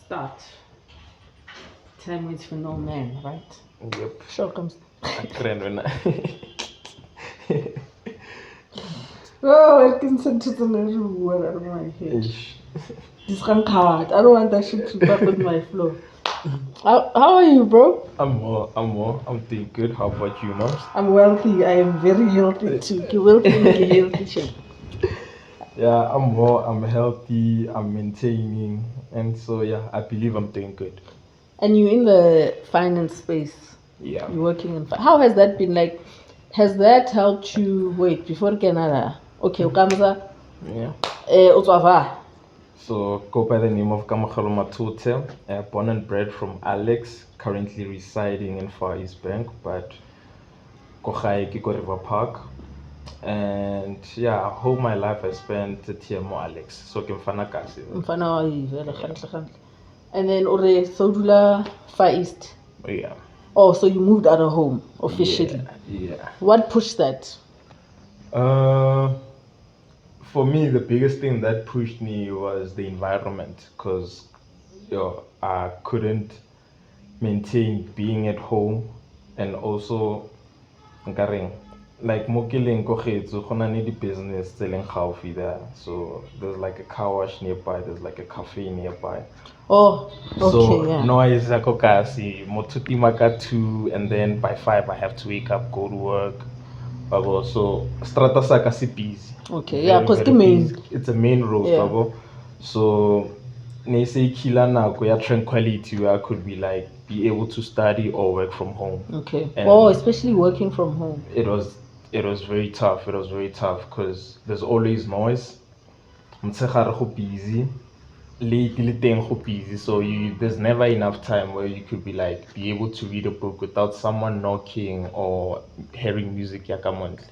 start. Time waits for no man, right? Yep. Sure comes. Oh, I can send to the word out of my head. This can card. I don't want that shit to fuck with my flow. How are you, bro? I'm doing good. How about you, Moms? I'm wealthy. I am very healthy too. You wealthy and healthy shit. Yeah, I'm healthy, I'm maintaining, and so yeah, I believe I'm doing good. And you're in the finance space. Yeah. You're working in. How has that been like? Has that helped you? Wait, before Canada. Okay, Ukamza. Yeah. Utswava. So go by the name of Kamo, born and bred from Alex, currently residing in Far East Bank, but Kochai Kiko River Park. And yeah, whole my life I spent at TMO Alex. So Kimfana Kasi. Mfana wa hive, le. And then Ore Sodula Far East. Yeah. Oh, so you moved out of home officially. Yeah. What pushed that? For me, the biggest thing that pushed me was the environment, because I couldn't maintain being at home, and also like mo ke leng ko getso go na le di business tse leng gaufi there, so there's like a car wash nearby, there's like a cafe nearby. Oh, okay, So yeah. noise ako kasi mo tutima ka 2, and then by 5 I have to wake up, go to work. Babo, so strata sa kasi busy. Okay, yeah, because the main. It's a main road, Yeah. babo. So ne say kila nako ya tranquility where I could be able to study or work from home. Okay. And Especially working from home. It was very tough. It was very tough because there's always noise. Motshegare go busy. Late le teng go busy. So there's never enough time where you could be able to read a book without someone knocking or hearing music ya ka montle.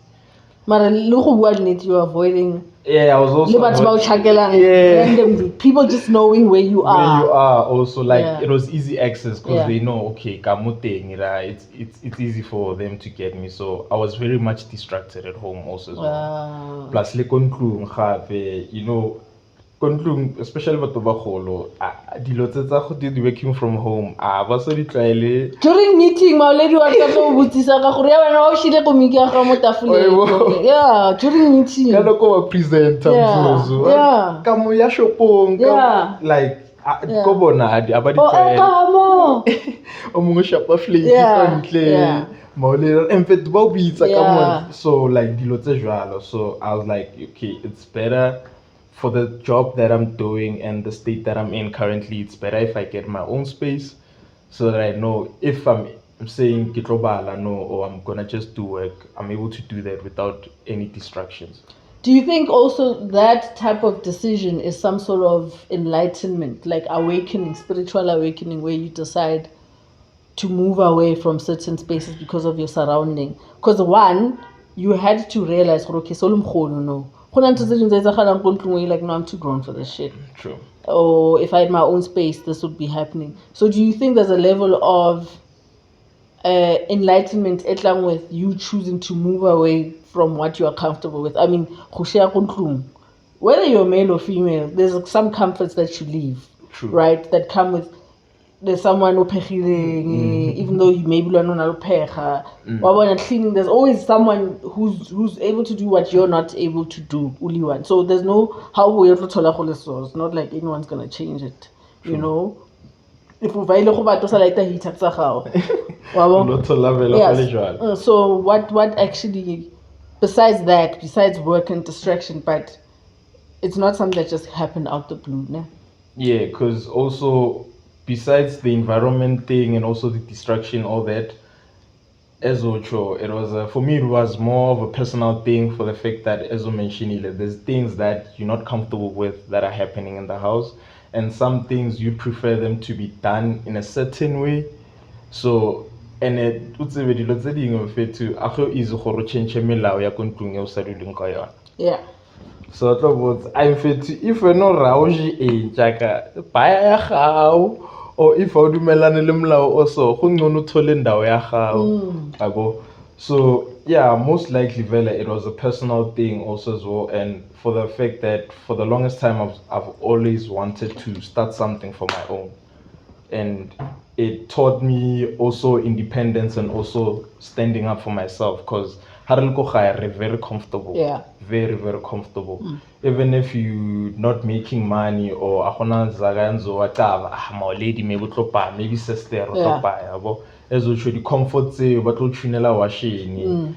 Mara le go bua nnete, you're avoiding. Yeah, I was also randomly. People just knowing where you are. Where you are also Yeah. It was easy access because Yeah. they know, okay, kamuteng, it's easy for them to get me. So I was very much distracted at home also as well. Wow. Plus le kontlung gape, kontlung, especially batho ba golo, dilo tse tsa go di working from home, ba so di tlaile. During meeting, my lady was go botsisa ka gore ya bana o shile go mika ga mo tafoleng. Yeah, during meeting. Ka nako ba presenter mflozo. Yeah. Kamo ya shopong, Yeah. go bona aba di tlaile. Kamo. O mongwe shapa flake ka ntle. Maolera en fait ba bitsa ka mo, so dilo tse jwalo. So I was like, okay, it's better for the job that I'm doing and the state that I'm in currently, it's better if I get my own space so that I know if I'm saying kitlobala no, or I'm gonna just do work, I'm able to do that without any distractions. Do you think also that type of decision is some sort of enlightenment, like awakening, spiritual awakening, where you decide to move away from certain spaces because of your surrounding? Because one, you had to realize, okay, no. Like, no, I'm too grown for this shit. True. Or if I had my own space, this would be happening. So do you think there's a level of enlightenment along with you choosing to move away from what you are comfortable with? I mean, whether you're male or female, there's some comforts that you leave. True. Right? That come with, there's someone who even though you maybe learn on cleaning, there's always someone who's able to do what you're not able to do. Only one. So there's no how we have to. It's not like anyone's gonna change it. True. You know? If we like the heat yes. So what actually, besides work and distraction, but it's not something that just happened out the blue, ne? Yeah, because also besides the environment thing and also the distraction, all that, as Ocho, it was for me it was more of a personal thing, for the fact that, as I mentioned, there's things that you're not comfortable with that are happening in the house, and some things you prefer them to be done in a certain way. So and it Yeah. So I'm fit if we're not rauji jaka baya gao, or if I do melane le mlao also go ngcono thole ndawo ya gao. Yabo. So yeah, most likely Vela, it was a personal thing also as well, and for the fact that for the longest time I've always wanted to start something for my own. and it taught me also independence and also standing up for myself, because very comfortable. Yeah. Very, very comfortable. Even if you not making money or akona zaganzo wataba maoledi maybe sister yabo ezo the comfort say but tshunela washini.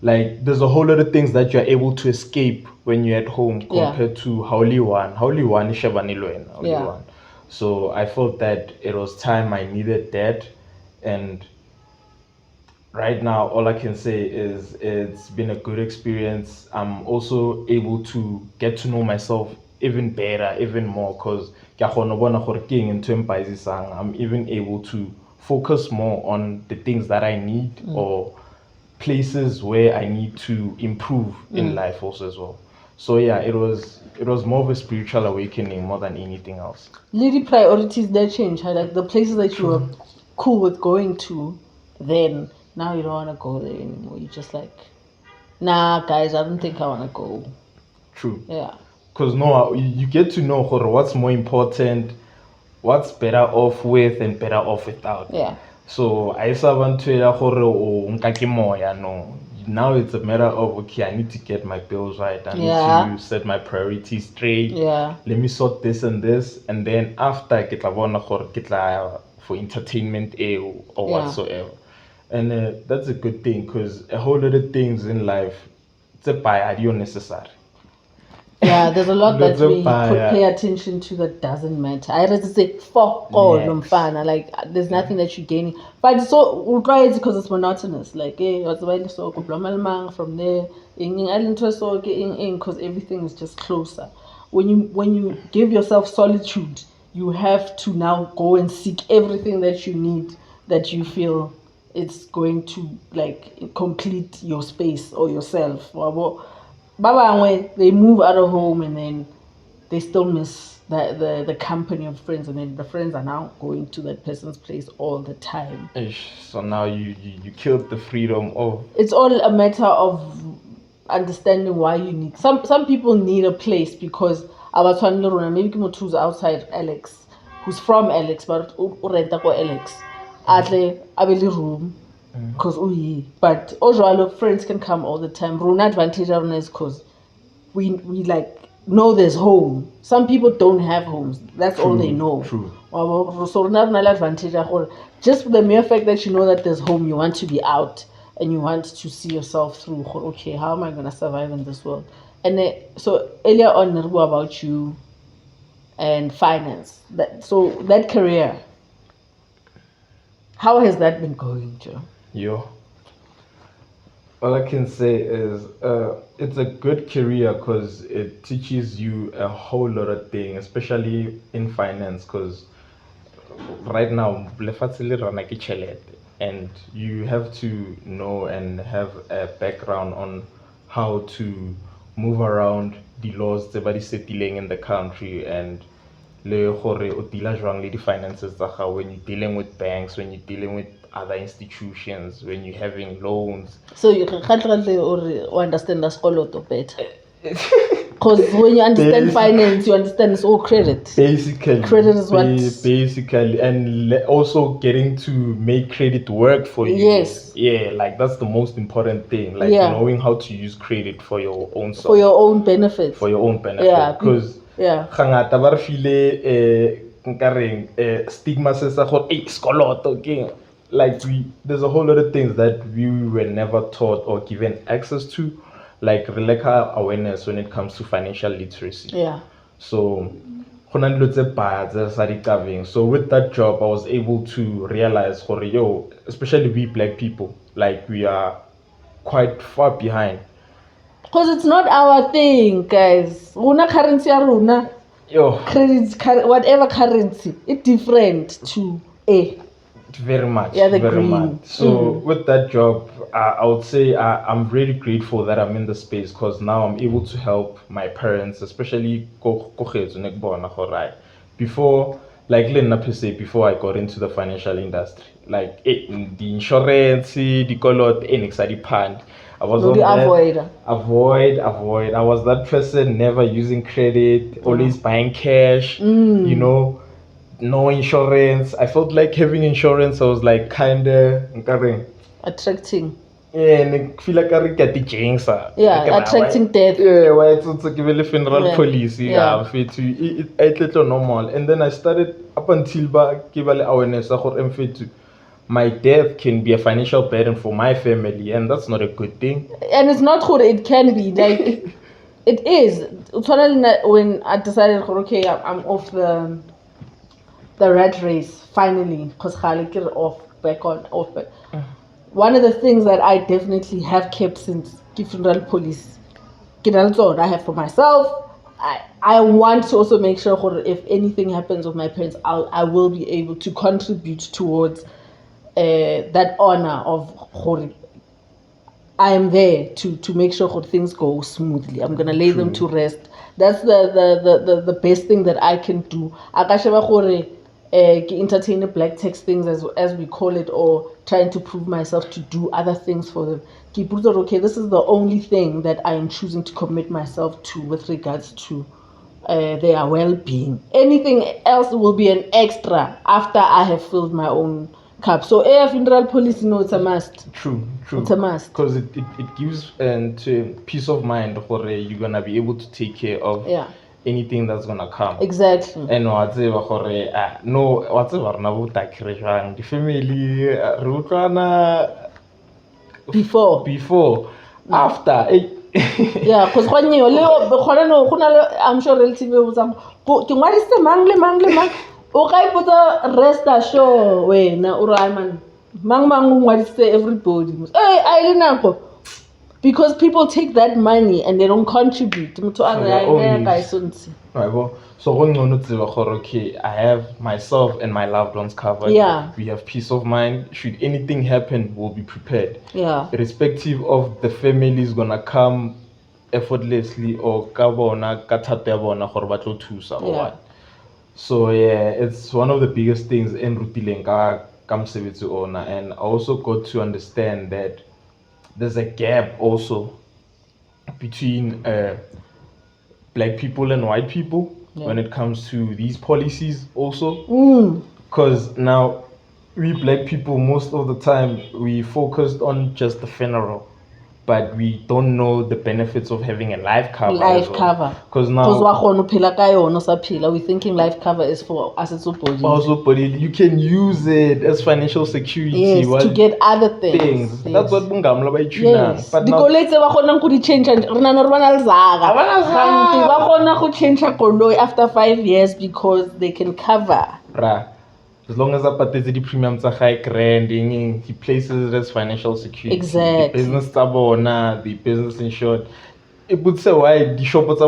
Like there's a whole lot of things that you're able to escape when you're at home compared to Hauli one is Hauli one. So I felt that it was time I needed that, and right now all I can say is it's been a good experience. I'm also able to get to know myself even better, even more, because I'm even able to focus more on the things that I need or places where I need to improve in life also as well. So yeah, it was more of a spiritual awakening more than anything else. Lady priorities that change, huh? Like the places that you were cool with going to, then now you don't want to go there anymore. You're just like, nah, guys, I don't think I want to go. True. Yeah. Because no, you get to know what's more important, what's better off with and better off without. Yeah. So I want to no. Now it's a matter of okay, I need to get my bills right. I need to set my priorities straight. Yeah. Let me sort this, and then after get for entertainment or whatsoever. And that's a good thing, because a whole lot of things in life it's a buy necessary. Yeah, there's a lot that we pay attention to that doesn't matter. I rather say fuck all like there's nothing that you're gaining. But so we'll try it because it's monotonous. Like what's the so from there because everything is just closer. When you give yourself solitude, you have to now go and seek everything that you need, that you feel it's going to like complete your space or yourself. Baba, they move out of home and then they still miss the company of friends, and then the friends are now going to that person's place all the time. So now you killed the freedom of. It's all a matter of understanding why you need. Some people need a place because our maybe who's outside Alex, who's from Alex, but renta ko Alex, atle abeli room. Because but all friends can come all the time. Runa advantage is because we like know there's home. Some people don't have homes. That's all they know. True. So runa advantage just the mere fact that you know that there's home, you want to be out and you want to see yourself through. Okay, how am I gonna survive in this world? And so earlier on, about you and finance. That career. How has that been going, Joe? All I can say is it's a good career because it teaches you a whole lot of things, especially in finance, because right now and you have to know and have a background on how to move around the laws that is settling in the country, and le gore o deala jwang le di-finances tsa gago when you're dealing with banks, when you're dealing with other institutions, when you're having loans. So you can understand the skoloto better. Because when you understand finance, you understand it's all credit. Basically, credit is what. Basically, and also getting to make credit work for you. Yes. Yeah, like that's the most important thing. Like knowing how to use credit for your own self. For your own benefit. For your own benefit. Yeah. Because hangata ba re file nkareng stigma se sa gore skoloto ke like there's a whole lot of things that we were never taught or given access to, like awareness when it comes to financial literacy. Yeah. So so with that job I was able to realize especially we black people, like we are quite far behind. Because it's not our thing, guys. Runa currency runa. Credit, whatever currency, it's different to a. Very much. Yeah, the very green. much. So with that job, I would say I'm really grateful that I'm in the space, because now I'm able to help my parents, especially before, like before I got into the financial industry, like the insurance, the color, I was on that. Avoid. I was that person never using credit, always buying cash. no insurance. I felt like having insurance, I was like kinda attracting. Yeah, and I feel like I get the jinx. Yeah, attracting death. Yeah, why it's give a funeral Yeah. police. Yeah. It's little normal. And then I started up until give awareness my death can be a financial burden for my family, and that's not a good thing. And it's not good, it can be. Like, it is. When I decided, okay, I'm off the rat race, finally, because off, back on, off. Back. One of the things that I definitely have kept since funeral police, I have for myself. I want to also make sure if anything happens with my parents, I will be able to contribute towards that honor of I am there to make sure things go smoothly. I'm gonna lay them to rest. That's the best thing that I can do. Entertain black text things as we call it, or trying to prove myself to do other things for them. Okay, this is the only thing that I am choosing to commit myself to with regards to their well-being. Anything else will be an extra after I have filled my own cup. So funeral policy, it's a must. True. It's a must. Because it gives peace of mind for you're gonna be able to take care of anything that's gonna come. Exactly. And what's the family before after yeah, because I'm sure relative rest assure everybody. Because people take that money and they don't contribute. So okay, I have myself and my loved ones covered. Yeah. We have peace of mind. Should anything happen, we'll be prepared. Yeah. Irrespective of the family is gonna come effortlessly or or what. So yeah, it's one of the biggest things in Rutileng owner, and I also got to understand that there's a gap also between black people and white people when it comes to these policies also, because now we black people, most of the time we focused on just the funeral, but we don't know the benefits of having a life cover. Because now we're thinking life cover is for us. It's you can use it as financial security. Yes, to get other things. Yes. That's what bungamla by yes. But now change after 5 years because they can cover. As long as I pay the premiums are high grand, he places it as financial security. Exactly. The business tabona, the business insured. It would say why the shop at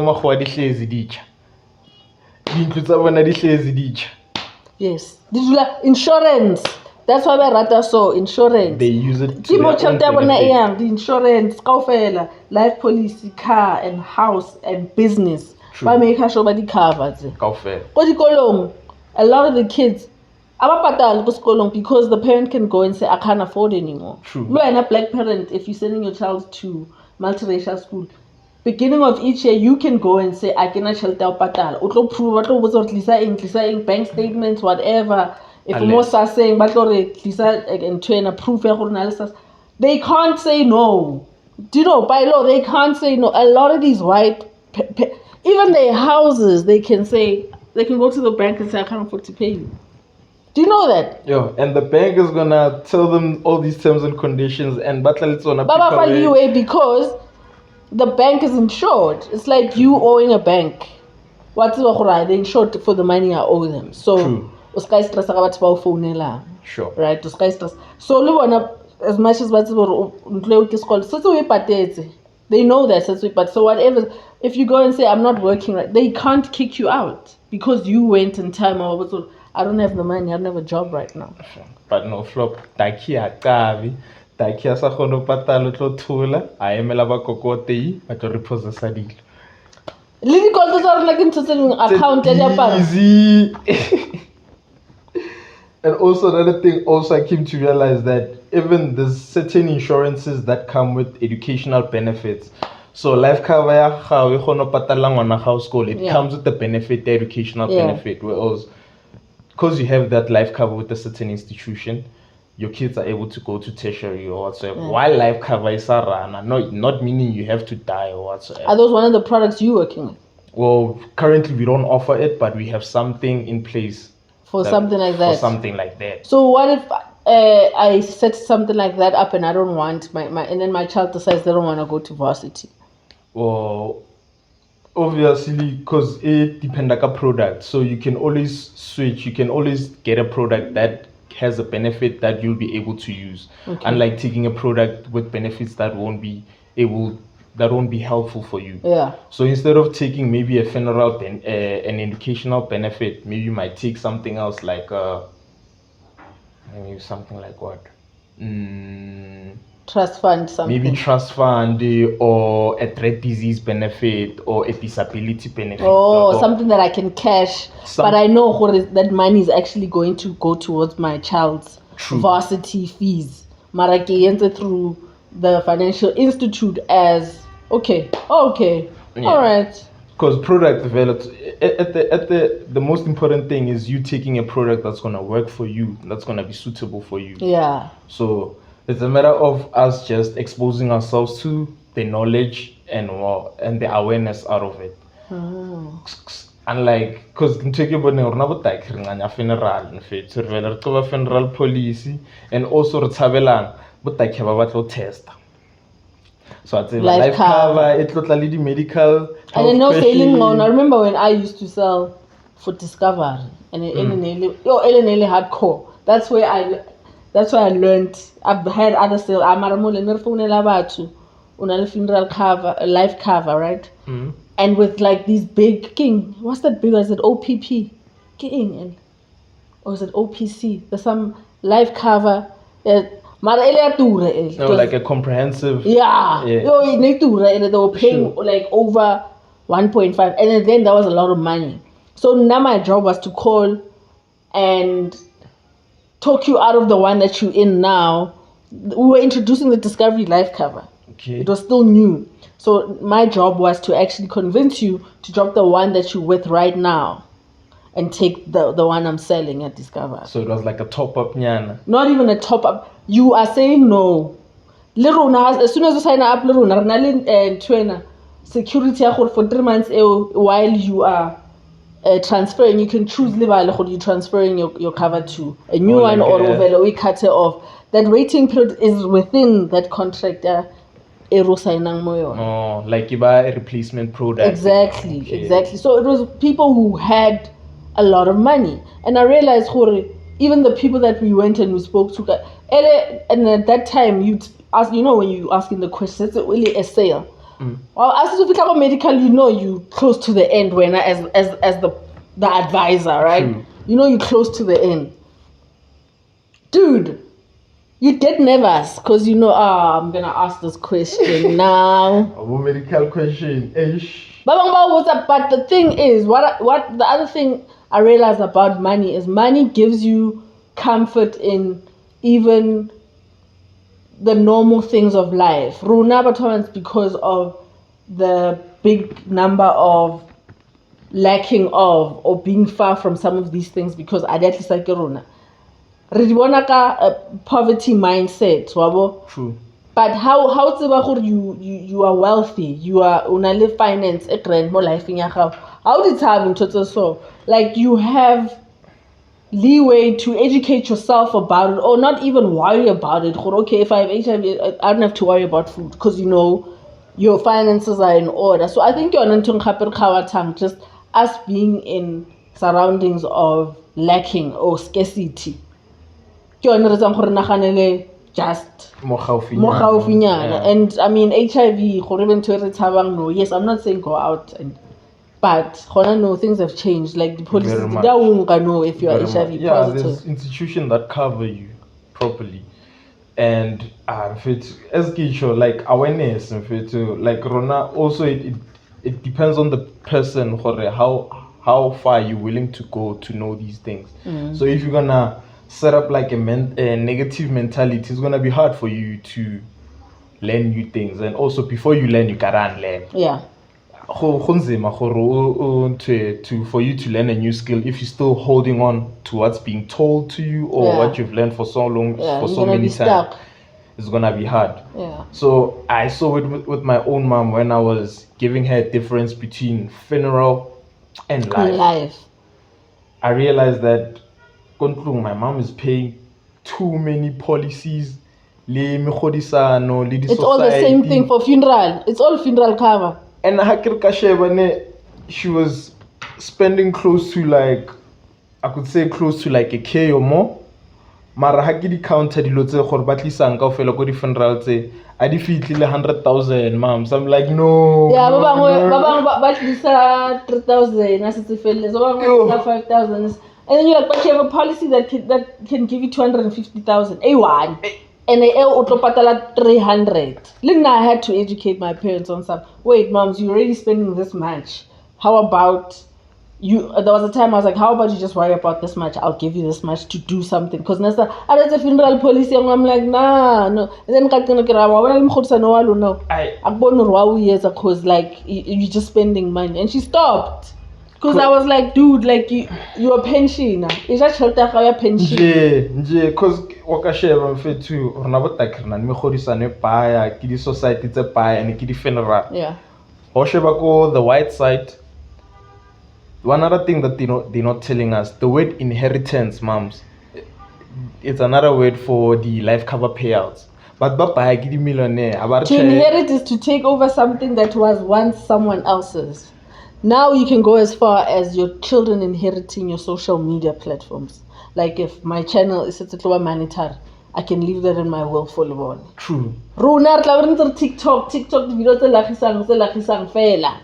yes. Insurance. That's why we rather so insurance. They use it to the insurance, life policy, car and house and business. Why make sure the covered? A lot of the kids because the parent can go and say, I can't afford anymore. True. You are a black parent. If you're sending your child to multiracial school, beginning of each year, you can go and say, I cannot shelter patal. Bank statements, whatever. If most are saying, they can't say no. Do you know, by law, they can't say no. A lot of these white, even their houses, they can go to the bank and say, I can't afford to pay you. Do you know that? Yeah, and the bank is gonna tell them all these terms and conditions, and because the bank is insured. It's like you owing a bank. What's the insured for the money I owe them? So, true. Sure. Right? So, as much as they know that. So whatever, if you go and say I'm not working right, they can't kick you out because you went in time or I don't have the money, I don't have a job right now. But no flop, Takia sa khono patalo tlo thula, a emela ba kokotei, ba tlo repossessa dilo. Le dikolto tsa rena ke ntse account ya diaparo. Easy. And also another thing, I came to realize that even there's certain insurances that come with educational benefits. So life cover how we khono patala ngwana ga school, it comes with the benefit, the educational benefit. Whereas because you have that life cover with a certain institution, your kids are able to go to tertiary or whatsoever. While life cover is a rana, not meaning you have to die or whatsoever. Are those one of the products you're working with? Well, currently we don't offer it, but we have something in place for something like that. For something like that. So what if I set something like that up and I don't want and then my child decides they don't want to go to varsity? Well, obviously, because it depends on a product, so you can always switch. You can always get a product that has a benefit that you'll be able to use, unlike taking a product with benefits that won't be helpful for you. Yeah. So instead of taking maybe a funeral an educational benefit, maybe you might take something else like maybe something like what? Trust fund, something. Maybe trust fund or a dread disease benefit or a disability benefit. Or something that I can cash, but I know that money is actually going to go towards my child's varsity fees. Marake through the financial institute as okay, all right. Because product developed at the most important thing is you taking a product that's gonna work for you, that's gonna be suitable for you. Yeah. So it's a matter of us just exposing ourselves to the knowledge and the awareness out of it. Unlike, because funeral policy and also test. So I'd say life cover, it looked like the medical. And then no sailing on. I remember when I used to sell for Discovery and nearly hardcore. That's where I learned. I've had other sales. I'm a funeral cover, a life cover, right? And with like these big what's that big? Is it OPP? Or is it OPC? There's some life cover. Like a comprehensive. Yeah. They were paying like over 1.5, and then that was a lot of money. So now my job was to call and talk you out of the one that you're in now. We were introducing the Discovery life cover. Okay. It was still new. So my job was to actually convince you to drop the one that you're with right now and take the one I'm selling at Discover. So it was like a top-up nyana. Not even a top-up. You are saying no. As soon as you sign up, security for 3 months while you are transferring, you can choose you're transferring your cover to a new one or we cut it off. That waiting period is within that contract. Like you buy a replacement product. Exactly. So it was people who had a lot of money, and I realized even the people that we went and we spoke to, and at that time you'd ask, when you asking the question, it's really a sale. Well, as if you come medical, you close to the end when as the advisor, right? You're close to the end, dude. You get nervous because I'm gonna ask this question now. A medical question, But the thing is, what the other thing I realized about money is money gives you comfort in even the normal things of life. Because of the big number of lacking of or being far from some of these things, because at least like Runa. A poverty mindset. True. But how you are wealthy, you are only finance a grand more life in your house. How did have so like you have leeway to educate yourself about it, or not even worry about it. Okay, if I have HIV, I don't have to worry about food because your finances are in order. So I think you're not just us being in surroundings of lacking or scarcity. Just more and I mean HIV, yes, I'm not saying go out but things have changed. Like the police don't know if you are HIV positive. Yeah, there's institutions that cover you properly, and like awareness like Rona also it depends on the person how far you're willing to go to know these things. So if you're gonna set up like a negative mentality, it's gonna be hard for you to learn new things, and also before you learn you gotta unlearn. Yeah. for you to learn a new skill if you're still holding on to what's being told to you or what you've learned for so long, for so many times. It's gonna be hard. Yeah. So I saw it with my own mom when I was giving her a difference between funeral and life. I realized that my mom is paying too many policies. It's all the same thing for funeral. It's all funeral cover. And she was spending close to I could say close to like a K or more. Mara ha ke di counter dilo tse gore ba tlisang ka ofela go di funeral tse a di fitlile 100,000 moms. I'm like no. Yeah, ba bang ba tlisa 3,000 as it's felletse. Ba bang ba 5,000. And then you're like, but you have a policy that can give you 250,000. A1. And the auto patala 300. Then I had to educate my parents on some. Wait, moms, you're already spending this much. How about you? There was a time I was like, how about you just worry about this much? I'll give you this much to do something. Because that's a funeral policy. And I'm like, nah, no. And then because like you're just spending money. And she stopped. Because I was like, dude, like you're a pensioner. It's just shelter for your pension. Because wakasheva mfethu rona botakrina me godisane paya ke di society tse paya and ke di funeral. Yeah. Hosheba go the white side. One other thing that they're not telling us, the word inheritance, moms, it's another word for the life cover payouts. But bapaya ke di millionaire. To inherit is to take over something that was once someone else's. Now you can go as far as your children inheriting your social media platforms. Like if my channel is at monetary, I can leave that in my will for the True. TikTok videos fela.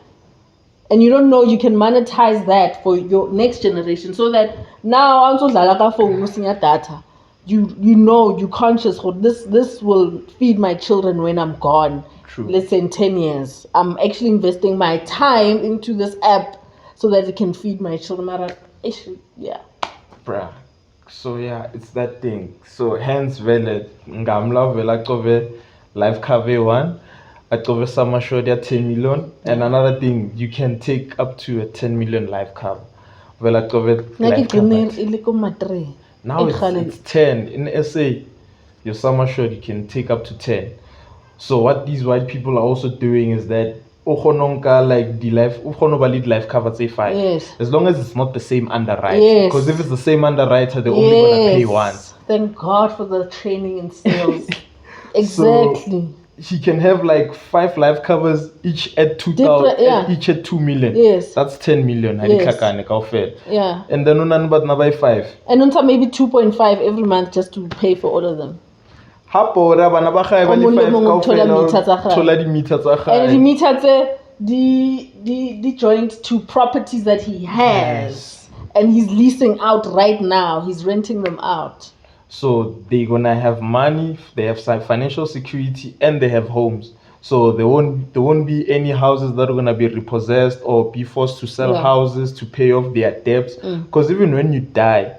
And you don't know you can monetize that for your next generation, so that now I'm so data. You know, you're conscious. This will feed my children when I'm gone. True. Let's say in 10 years. I'm actually investing my time into this app so that it can feed my children. Yeah. Bruh. So yeah, it's that thing. So hence valid. Ngamla vela kove life cover one. I cover summer show 10 million. And another thing, you can take up to a 10 million life cover. Vela kove life cover. Now it's 10. In SA, your summer short you can take up to 10. So what these white people are also doing is that like the life cover say 5. Yes. As long as it's not the same underwriter. Yes. Because if it's the same underwriter, they're only gonna pay once. Thank God for the training in sales. Exactly. So he can have like 5 life covers, each at 2,000, each at 2 million. Yes. That's 10 million. Yes. Yeah. And then but now by 5. And unta maybe 2.5 every month just to pay for all of them. And the joint to properties that he has. And he's leasing out right now. He's renting them out. So they're gonna have money, they have some financial security, and they have homes. So there won't be any houses that are gonna be repossessed or be forced to sell houses to pay off their debts. Because even when you die,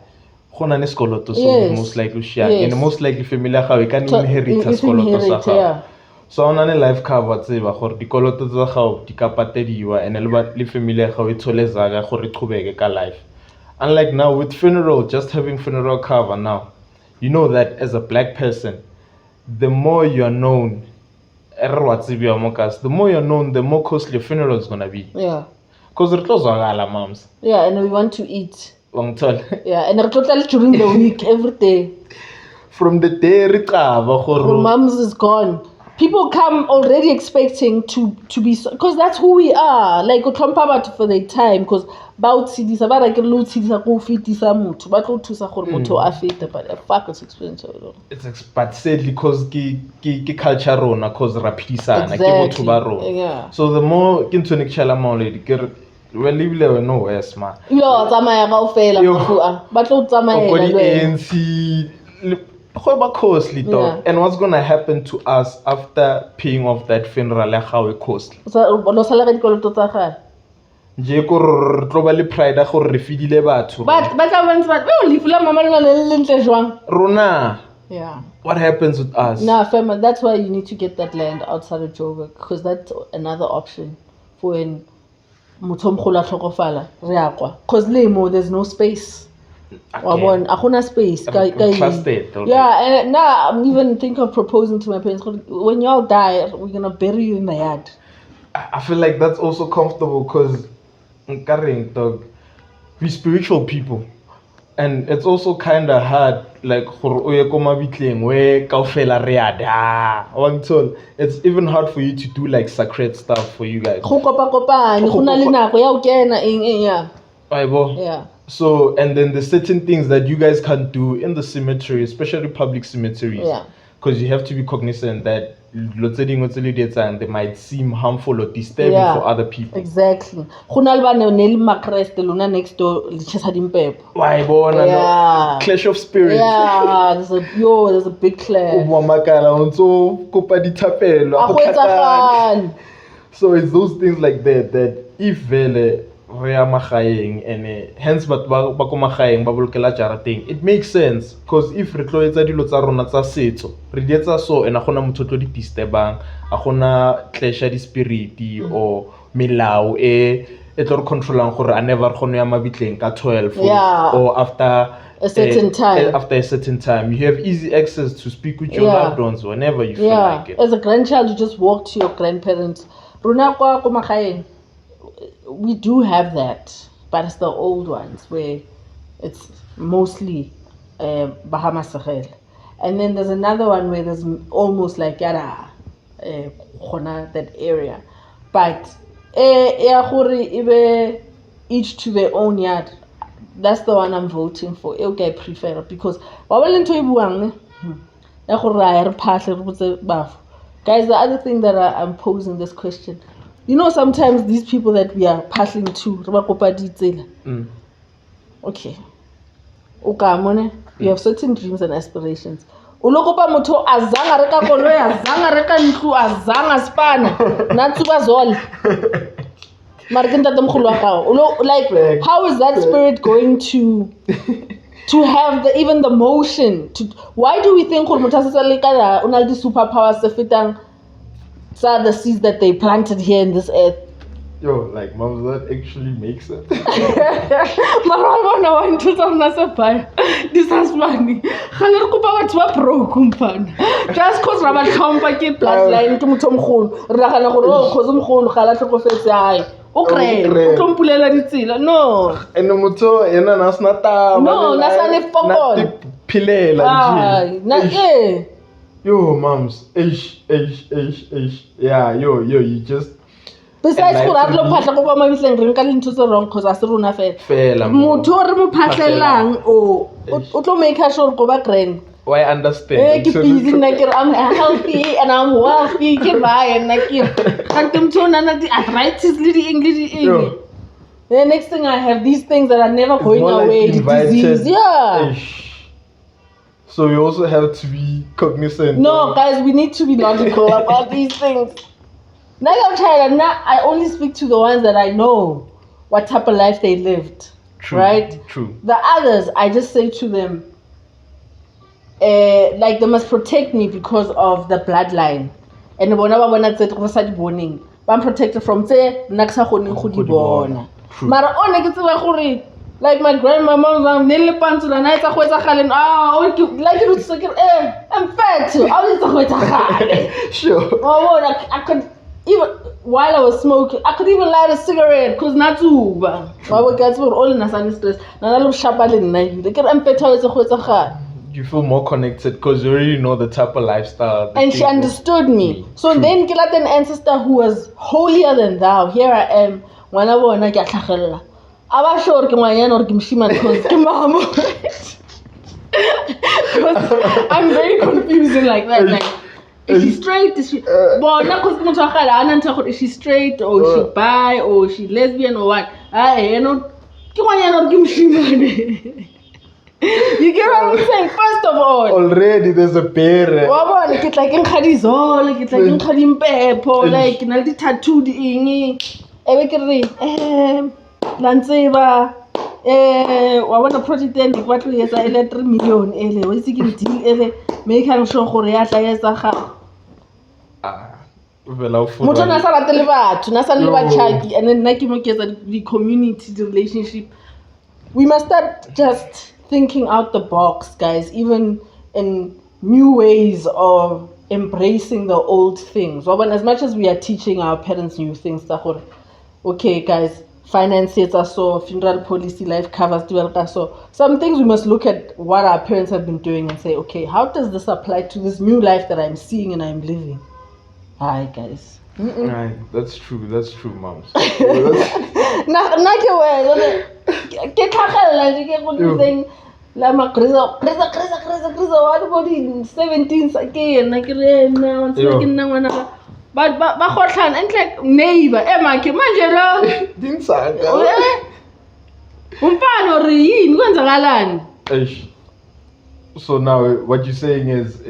most likely and most likely family can inherit skoloto. So on a life cover tseba gore dikoloto tsa gago di ka patediwa and le family ya gago e tshole zaga gore qhubeke ka life. Unlike now with funeral, just having funeral cover now, you know that as a black person, the more you're known, the more you're known, the more costly your funeral is gonna be. Yeah. Because it close moms. Yeah, and we want to eat. Yeah, and total during the week, every day. From the day mom's is gone. People come already expecting to be, because that's who we are. Like for the time, because but fuck, it's expensive. But sadly, because ki culture rona, because rapidisana, exactly. Yeah. So the more kinto nikchala mauledi, well, live no worse, man. Yo, tsamaya kaofela ba tlo tsamaya costly though. And what's gonna happen to us after paying off that funeral? Like how it costly. Je ko tlo ba le pride go re fidile batho. But Rona. Yeah. What happens with us? Nah, fam, that's why you need to get that land outside of Joburg, because that's another option for when motho mogolo a tlhokofala re a kwa cause lemo there's no space wa bona akuna space yeah, and now I'm even thinking of proposing to my parents when you all die we're gonna bury you in the yard. I feel like that's also comfortable because we spiritual people. And it's also kind of hard, like where it's even hard for you to do like sacred stuff for you guys. Yeah. So, and then there's certain things that you guys can't do in the cemetery, especially public cemeteries. Yeah. Because you have to be cognizant that they might seem harmful or disturbing for other people. Exactly. Next door, clash of spirits. Yeah, there's a big clash. So it's those things like that if re ya magaeng and hence batho ba ko magaeng ba bolokela jarateng, it makes sense because if re tlo etsa dilo tsa rona tsa setso re di etsa so and a gona motho tlo di disturbang a gona clash di spirit or melao e tlo re controlang gore a never gone ya mabitleng ka 12 or after a certain time you have easy access to speak with your loved ones whenever you feel like it. As a grandchild you just walk to your grandparents. Rona kwa ko magaeng we do have that, but it's the old ones where it's mostly Bahama Sahel. And then there's another one where there's almost like that area. But each to their own yard. That's the one I'm voting for. I prefer it because guys, the other thing that I'm posing this question. You know, sometimes these people that we are passing to, okay, you have certain dreams and aspirations. Ulokopa motho azanga reka koloi, azanga reka ntlu, azanga spana, natsuba zol. Like, how is that spirit going to have even the motion? Why do we think unaldi superpowers the seeds that they planted here in this earth? Yo, like, mom, that actually makes sense. This is funny. Just because Rabat Kampa keep bloodline to Mutomhul, Rahana Kosumhul, Halatokofe. Okay, no. And the motor, and an asnata. No, that's not a pile. Not yo, moms, yeah, yo, you just. Besides, wrong because I still not fair. Motor Mupaslang or to make her sure go back grand. Why understand? I'm healthy and I'm wealthy. Goodbye and like you. And them two arthritis, English. The next thing I have these things that are never going away. Disease, yeah. So you also have to be cognizant. No, guys, we need to be logical about these things. Now I only speak to the ones that I know what type of life they lived. True, right? True. The others, I just say to them, like they must protect me because of the bloodline. And I'm protected from say naksa khoni khudi bona. Mara o ne ke tseba gore like my grandmama nele pantsula na etsa go etsa galen like it was like I'm fat too. I was go etsa gale. Sure. I could even while I was smoking, I could even light a cigarette because natuba. Why we get all in a stress. Na lo shabaleng na ile ke am fat etsa go etsa gale. You feel more connected because you already know the type of lifestyle. And she understood me. So true. Then get an ancestor who was holier than thou. Here I am. When I want to get tlhagella. Aba sure ke ngwanyana or ke mshimane because ke mama. I'm very confusing like that. Like, is she straight? Is she? But not because motho wa gala ana ntse gore is she straight or is she bi or is she lesbian or what? Ke ngwanyana or ke mshimane. You get what I'm saying? First of all, already there's a bear. Like it's like in Khadizol, like it's like in Khadimpepo, like in the tattoo ing. Lanseva, want a project then what we is 3 million. What is it deal? Make her show Korea. motho na sa ratele batho na sa le batjhaki and then nna ke mo ke etsa the community the relationship. We must start just thinking out the box, guys, even in new ways of embracing the old things. Well, as much as we are teaching our parents new things, okay, guys, finances are so, funeral policy, life covers, so some things we must look at what our parents have been doing and say, okay, how does this apply to this new life that I'm seeing and I'm living? Hi, guys. Right, that's true, moms. La makrisa wa body 17 again na ke re na wa tswa ke nna ngwana ba khotlhana and like neighbor make manje lo dinsaka umpano re yini kwenzakalani. So now what you're saying is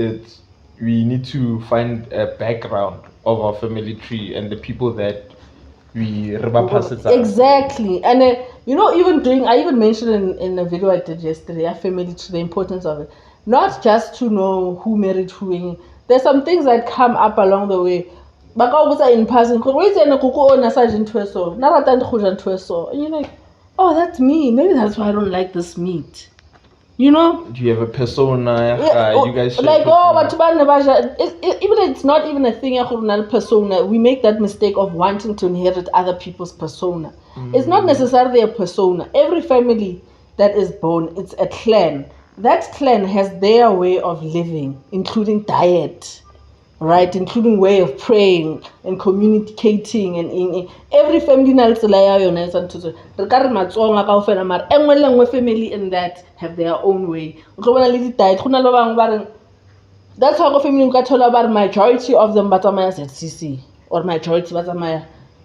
we need to find a background of our family tree and the people that we pass it down. Exactly. And I even mentioned in a video I did yesterday, a family tree, the importance of it. Not just to know who married who. There's some things that come up along the way. In passing, and you're like, oh, that's me. Maybe that's why I don't like this meat. Do you have a persona? Yeah, you guys like but even it's not even a thing persona. We make that mistake of wanting to inherit other people's persona. It's not necessarily a persona. Every family that is born, it's a clan. That clan has their way of living, including diet, right, including way of praying and communicating, and in every family family in that have their own way. That's how family majority of them ZCC or majority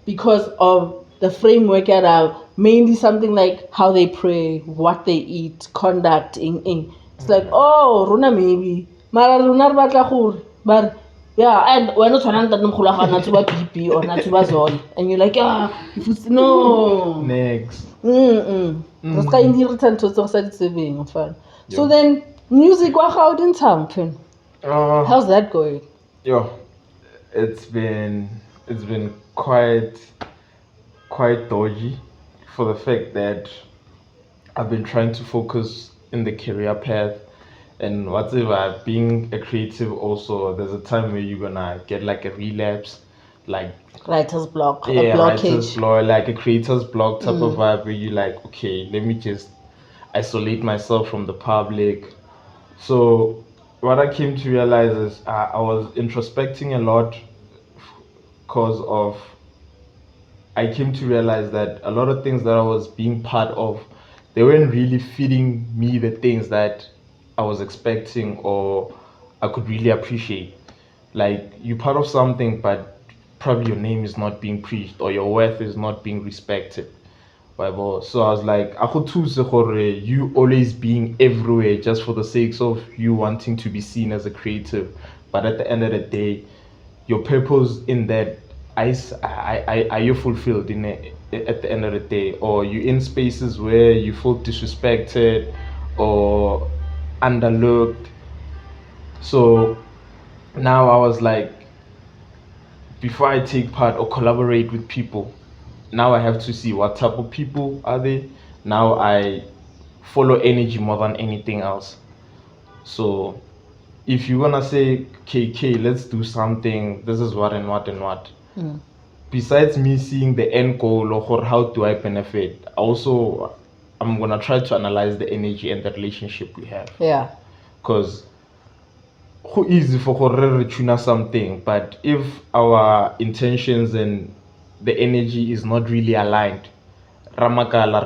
because of the framework around mainly something like how they pray, what they eat, conduct in. It's like, oh, Runa maybe mara Runa but yeah, and we're not trying to PP or not to and you're like, no next. That's kind of return to saving fun. So then music how's that going? It's been quite dodgy for the fact that I've been trying to focus in the career path and whatever. Being a creative also, there's a time where you're gonna get like a relapse, like writer's block, a writer's block, like a creator's block type of vibe where you like, okay, let me just isolate myself from the public. So what I came to realize is I was introspecting a lot because of I came to realize that a lot of things that I was being part of, they weren't really feeding me the things that I was expecting or I could really appreciate. Like, you're part of something, but probably your name is not being preached or your worth is not being respected. Bible. So I was like, I could choose you always being everywhere just for the sake of you wanting to be seen as a creative. But at the end of the day, your purpose in that, are you fulfilled in it at the end of the day? Or you in spaces where you feel disrespected or underlooked? So now I was like, before I take part or collaborate with people, now I have to see what type of people are they. Now I follow energy more than anything else. So if you're gonna say, KK, let's do something, this is what and what and what. Besides me seeing the end goal or how do I benefit, also I'm gonna try to analyze the energy and the relationship we have. Yeah. Because who easy for to tune something, but if our intentions and the energy is not really aligned, ramakala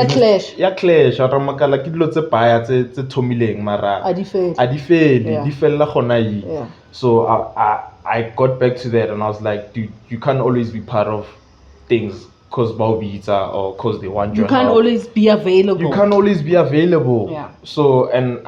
clash ramakala ke dilo tse baya tse thomileng mara a di fella gona yi. So I got back to that and I was like, dude, you can't always be part of things because Baubita or because they want you can't always be available. Yeah. So and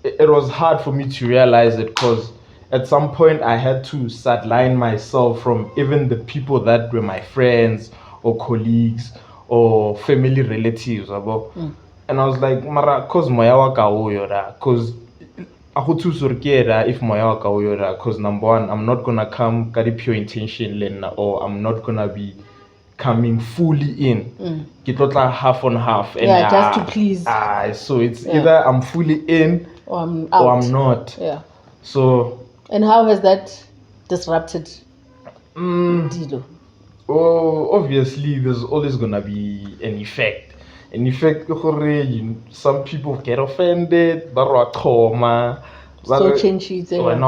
it was hard for me to realize it because at some point I had to sideline myself from even the people that were my friends or colleagues or family relatives. And I was like, Mara, cause moya wa ka o yora, cause I go to sorkera if moya ka oyora, because number one, I'm not gonna come with pure intention lena, or I'm not gonna be coming fully in. Ke tlotla half on half, and just to please. So it's either I'm fully in or I'm out. Or I'm not. Yeah. So. And how has that disrupted Dilo? Oh, obviously, there's always gonna be an effect. An effect, some people get offended, so change it. So and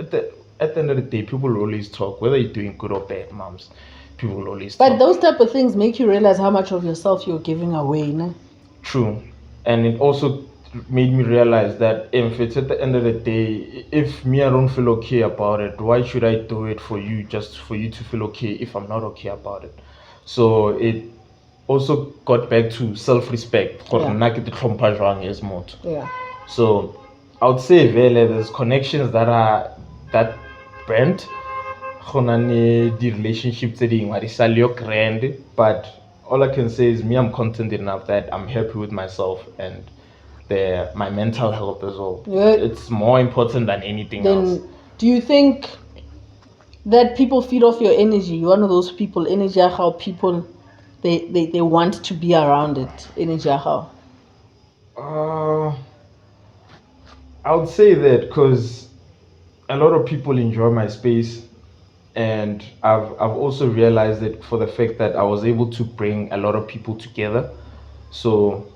at the end of the day, people will always talk, whether you're doing good or bad, moms. People will always talk. But those type of things make you realize how much of yourself you're giving away, no? True. And it also made me realize that if it's at the end of the day, if me I don't feel okay about it, why should I do it for you, just for you to feel okay if I'm not okay about it? So it also got back to self-respect. Yeah. So I would say there's connections that bent. The relationships are grand, but all I can say is me, I'm content enough that I'm happy with myself and my mental health as well. Yeah. It's more important than anything else. Do you think that people feed off your energy? You're one of those people, energy how people they want to be around it. Energy how? I would say that because a lot of people enjoy my space, and I've also realized that for the fact that I was able to bring a lot of people together. So,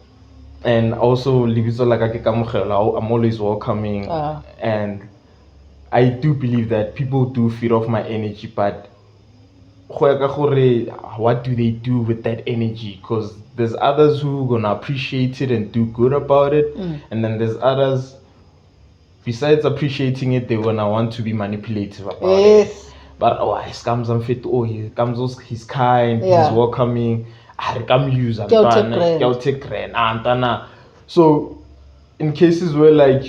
and also I'm always welcoming, and I do believe that people do feed off my energy, but what do they do with that energy? Because there's others who are gonna appreciate it and do good about it, and then there's others, besides appreciating it, they're gonna want to be manipulative about it. But he's kind, he's welcoming. So in cases where okay,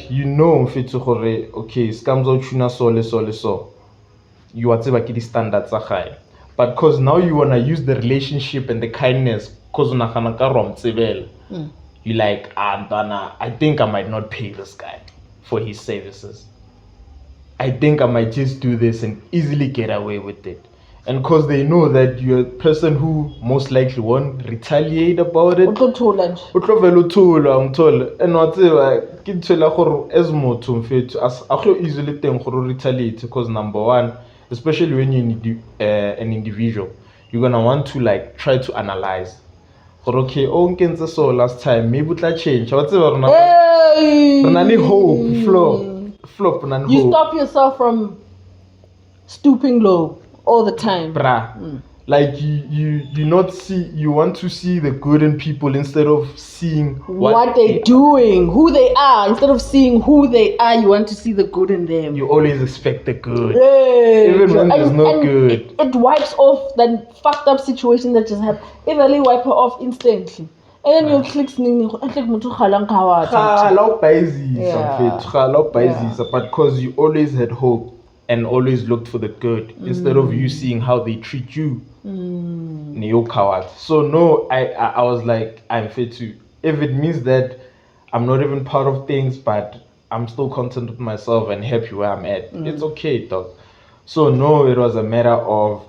scams out so you are the standards are high. But because now you wanna use the relationship and the kindness, because you like, I think I might not pay this guy for his services. I think I might just do this and easily get away with it. And because they know that you're a person who most likely won't retaliate about it. And what's as easily retaliate, because number one, especially when you're an individual, you're gonna want to like try to analyze. Okay, so last time maybe it'll change. Hope flop. You stop yourself from stooping low all the time. Like you not see, you want to see the good in people instead of seeing what they're doing, who they are. Instead of seeing who they are, you want to see the good in them. You always expect the good, even when there's no good. It wipes off that fucked up situation that just happened. It really wipe her off instantly. And then you click but because you always had hope and always looked for the good instead of you seeing how they treat you. So no, I was like, I'm fit to, if it means that I'm not even part of things, but I'm still content with myself and happy where I'm at, it's okay, dog. So no, it was a matter of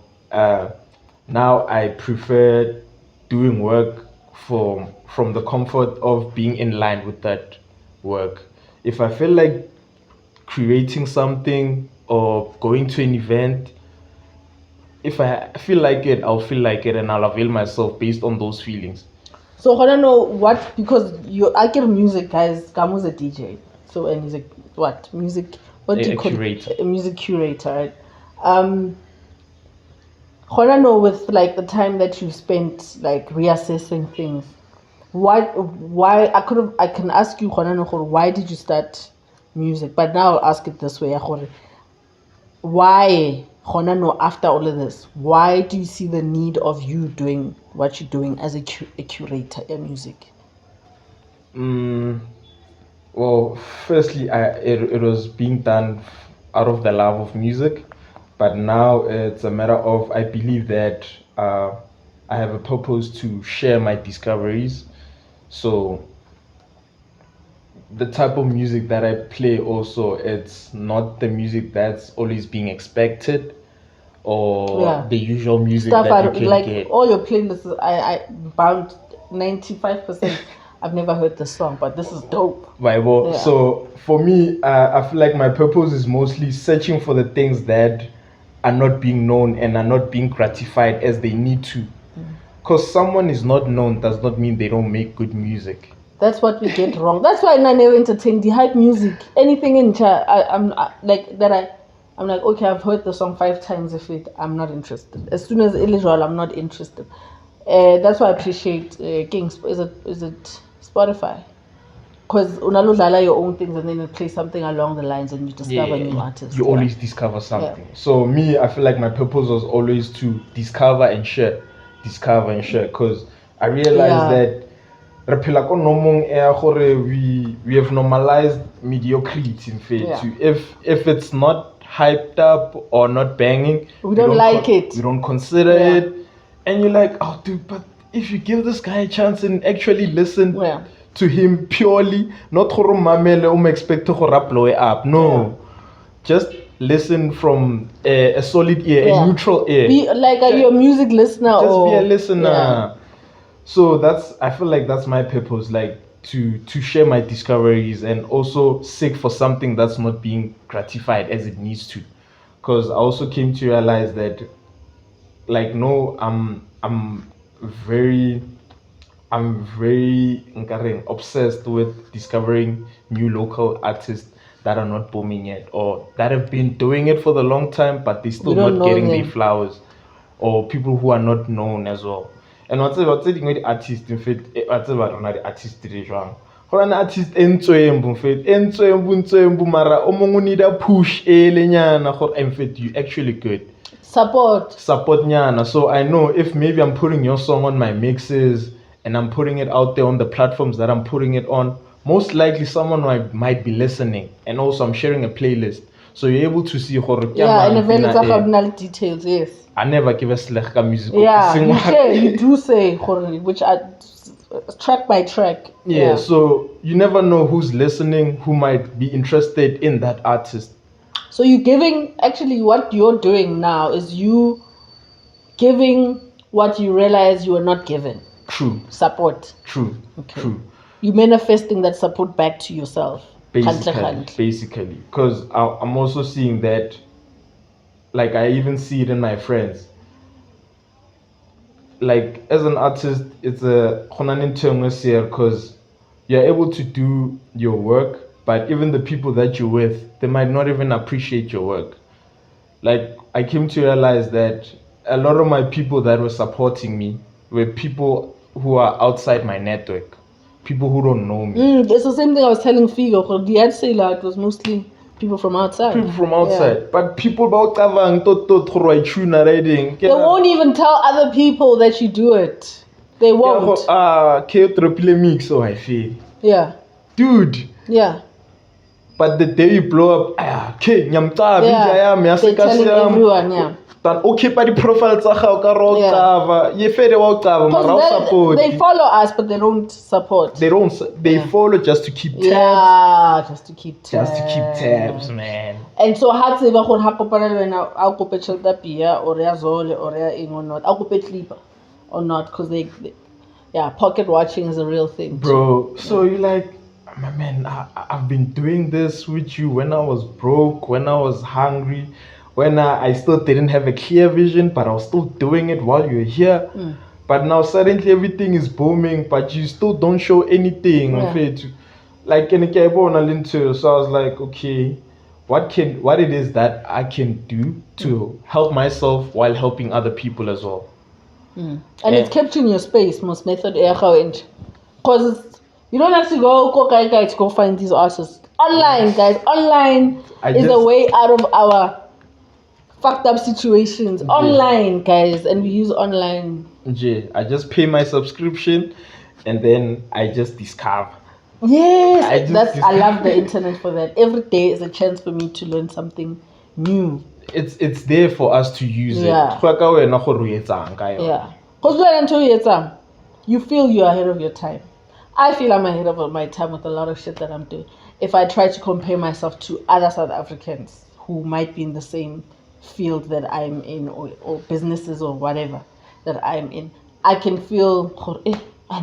now I prefer doing work from the comfort of being in line with that work. If I feel like creating something or going to an event, if I feel like it, I'll feel like it, and I'll avail myself based on those feelings. So I don't know what, because I get music, guys. Kamo's a DJ, so, and he's a music? What do you call curator. it? A music curator, right? I don't know, with like the time that you spent like reassessing things. Why I can ask you, why did you start music? But now I'll ask it this way, why, after all of this, why do you see the need of you doing what you're doing as a curator in music? Well, firstly, it was being done out of the love of music, but now it's a matter of, I believe that I have a purpose to share my discoveries. So the type of music that I play also, it's not the music that's always being expected or the usual music stuff that you can like get. all your playlists. I bound 95%. I've never heard this song, but this is dope. Bible. So for me, I feel like my purpose is mostly searching for the things that are not being known and are not being gratified as they need to. Because someone is not known does not mean they don't make good music. That's what we get wrong. That's why I never entertain the hype music. Anything in chat, I'm like, okay, I've heard the song 5 times. I'm not interested. As soon as illegal, I'm not interested. That's why I appreciate Kings. Is it Spotify? Because unaludlala your own things and then you play something along the lines and you discover new artists. You always discover something. So me, I feel like my purpose was always to discover and share. Because I realized that we have normalized mediocrity in fact. If it's not hyped up or not banging, we don't like it. We don't consider it. And you're like, oh dude, but if you give this guy a chance and actually listen to him purely, not expect to blow it up. No. Just listen from a solid ear, a neutral ear. Be like your music listener. Just be a listener. So I feel like that's my purpose, like to share my discoveries and also seek for something that's not being gratified as it needs to. Because I also came to realize that, like, no, I'm very obsessed with discovering new local artists that are not booming yet or that have been doing it for the long time but they're still not getting their flowers, or people who are not known as well. And what's the artist in fact what's about the artist wrong. Go an artist entsoembu mfethu entsoembu mara o mongwe need a push lenyana gore in fact you actually good support nyana. So I know if maybe I'm putting your song on my mixes and I'm putting it out there on the platforms that I'm putting it on, most likely someone might be listening, and also I'm sharing a playlist, so you're able to see and very details. Yes, I never give a slechka music. You do say which are track by track. So you never know who's listening, who might be interested in that artist. So you're giving, actually what you're doing now is you giving what you realize you were not given. True. Support. True. Okay. True. You're manifesting that support back to yourself. Basically. Because I'm also seeing that, like I even see it in my friends. Like as an artist, it's a because you're able to do your work, but even the people that you're with, they might not even appreciate your work. Like I came to realize that a lot of my people that were supporting me were people who are outside my network, people who don't know me. It's the same thing I was telling Figo. The ad sailor, it was mostly people from outside. But people about they won't even tell other people that you do it. They won't. I feel. Yeah. Dude. Yeah. But the day you blow up, they're telling everyone, okay, but the profiles are they follow us, but they don't support. They follow just to keep tabs. Yeah, just to keep tabs, man. And so hard to go I'll go pay beer or ya zole or ya ing or not. I'll go pay clipper or not, because they pocket watching is a real thing, bro. So you're like, my man, I've been doing this with you when I was broke, when I was hungry, when I still didn't have a clear vision, but I was still doing it while you're here. But now suddenly everything is booming, but you still don't show anything. Like in a so I was like, okay, what it is that I can do to help myself while helping other people as well. And it's kept you in your space, most method, because you don't have to go guys, go find these artists online, guys. Online is a way out of our fucked up situations. Online, guys, and we use online. I just pay my subscription and then I just discover. Yes, I love the internet for that. Every day is a chance for me to learn something new. It's there for us to use it. Because until you feel you're ahead of your time. I feel I'm ahead of my time with a lot of shit that I'm doing. If I try to compare myself to other South Africans who might be in the same field that I'm in, or businesses or whatever that I'm in, I can feel,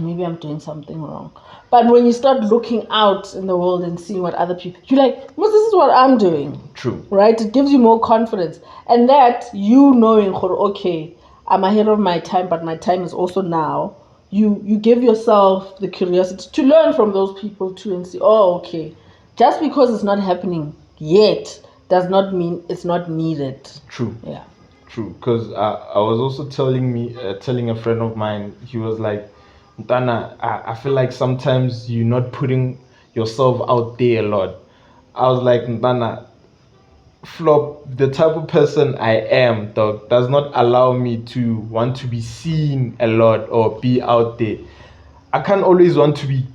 maybe I'm doing something wrong. But when you start looking out in the world and seeing what other people, you're like, well, this is what I'm doing. True. Right? It gives you more confidence. And that, you knowing, okay, I'm ahead of my time, but my time is also now. You give yourself the curiosity to learn from those people too and see, oh, okay, just because it's not happening yet does not mean it's not needed. True. Yeah. True. Because I was also telling a friend of mine, he was like, Mtana, I feel like sometimes you're not putting yourself out there a lot. I was like, Mtana, Flop, the type of person I am, dog, does not allow me to want to be seen a lot or be out there. I can't always want to be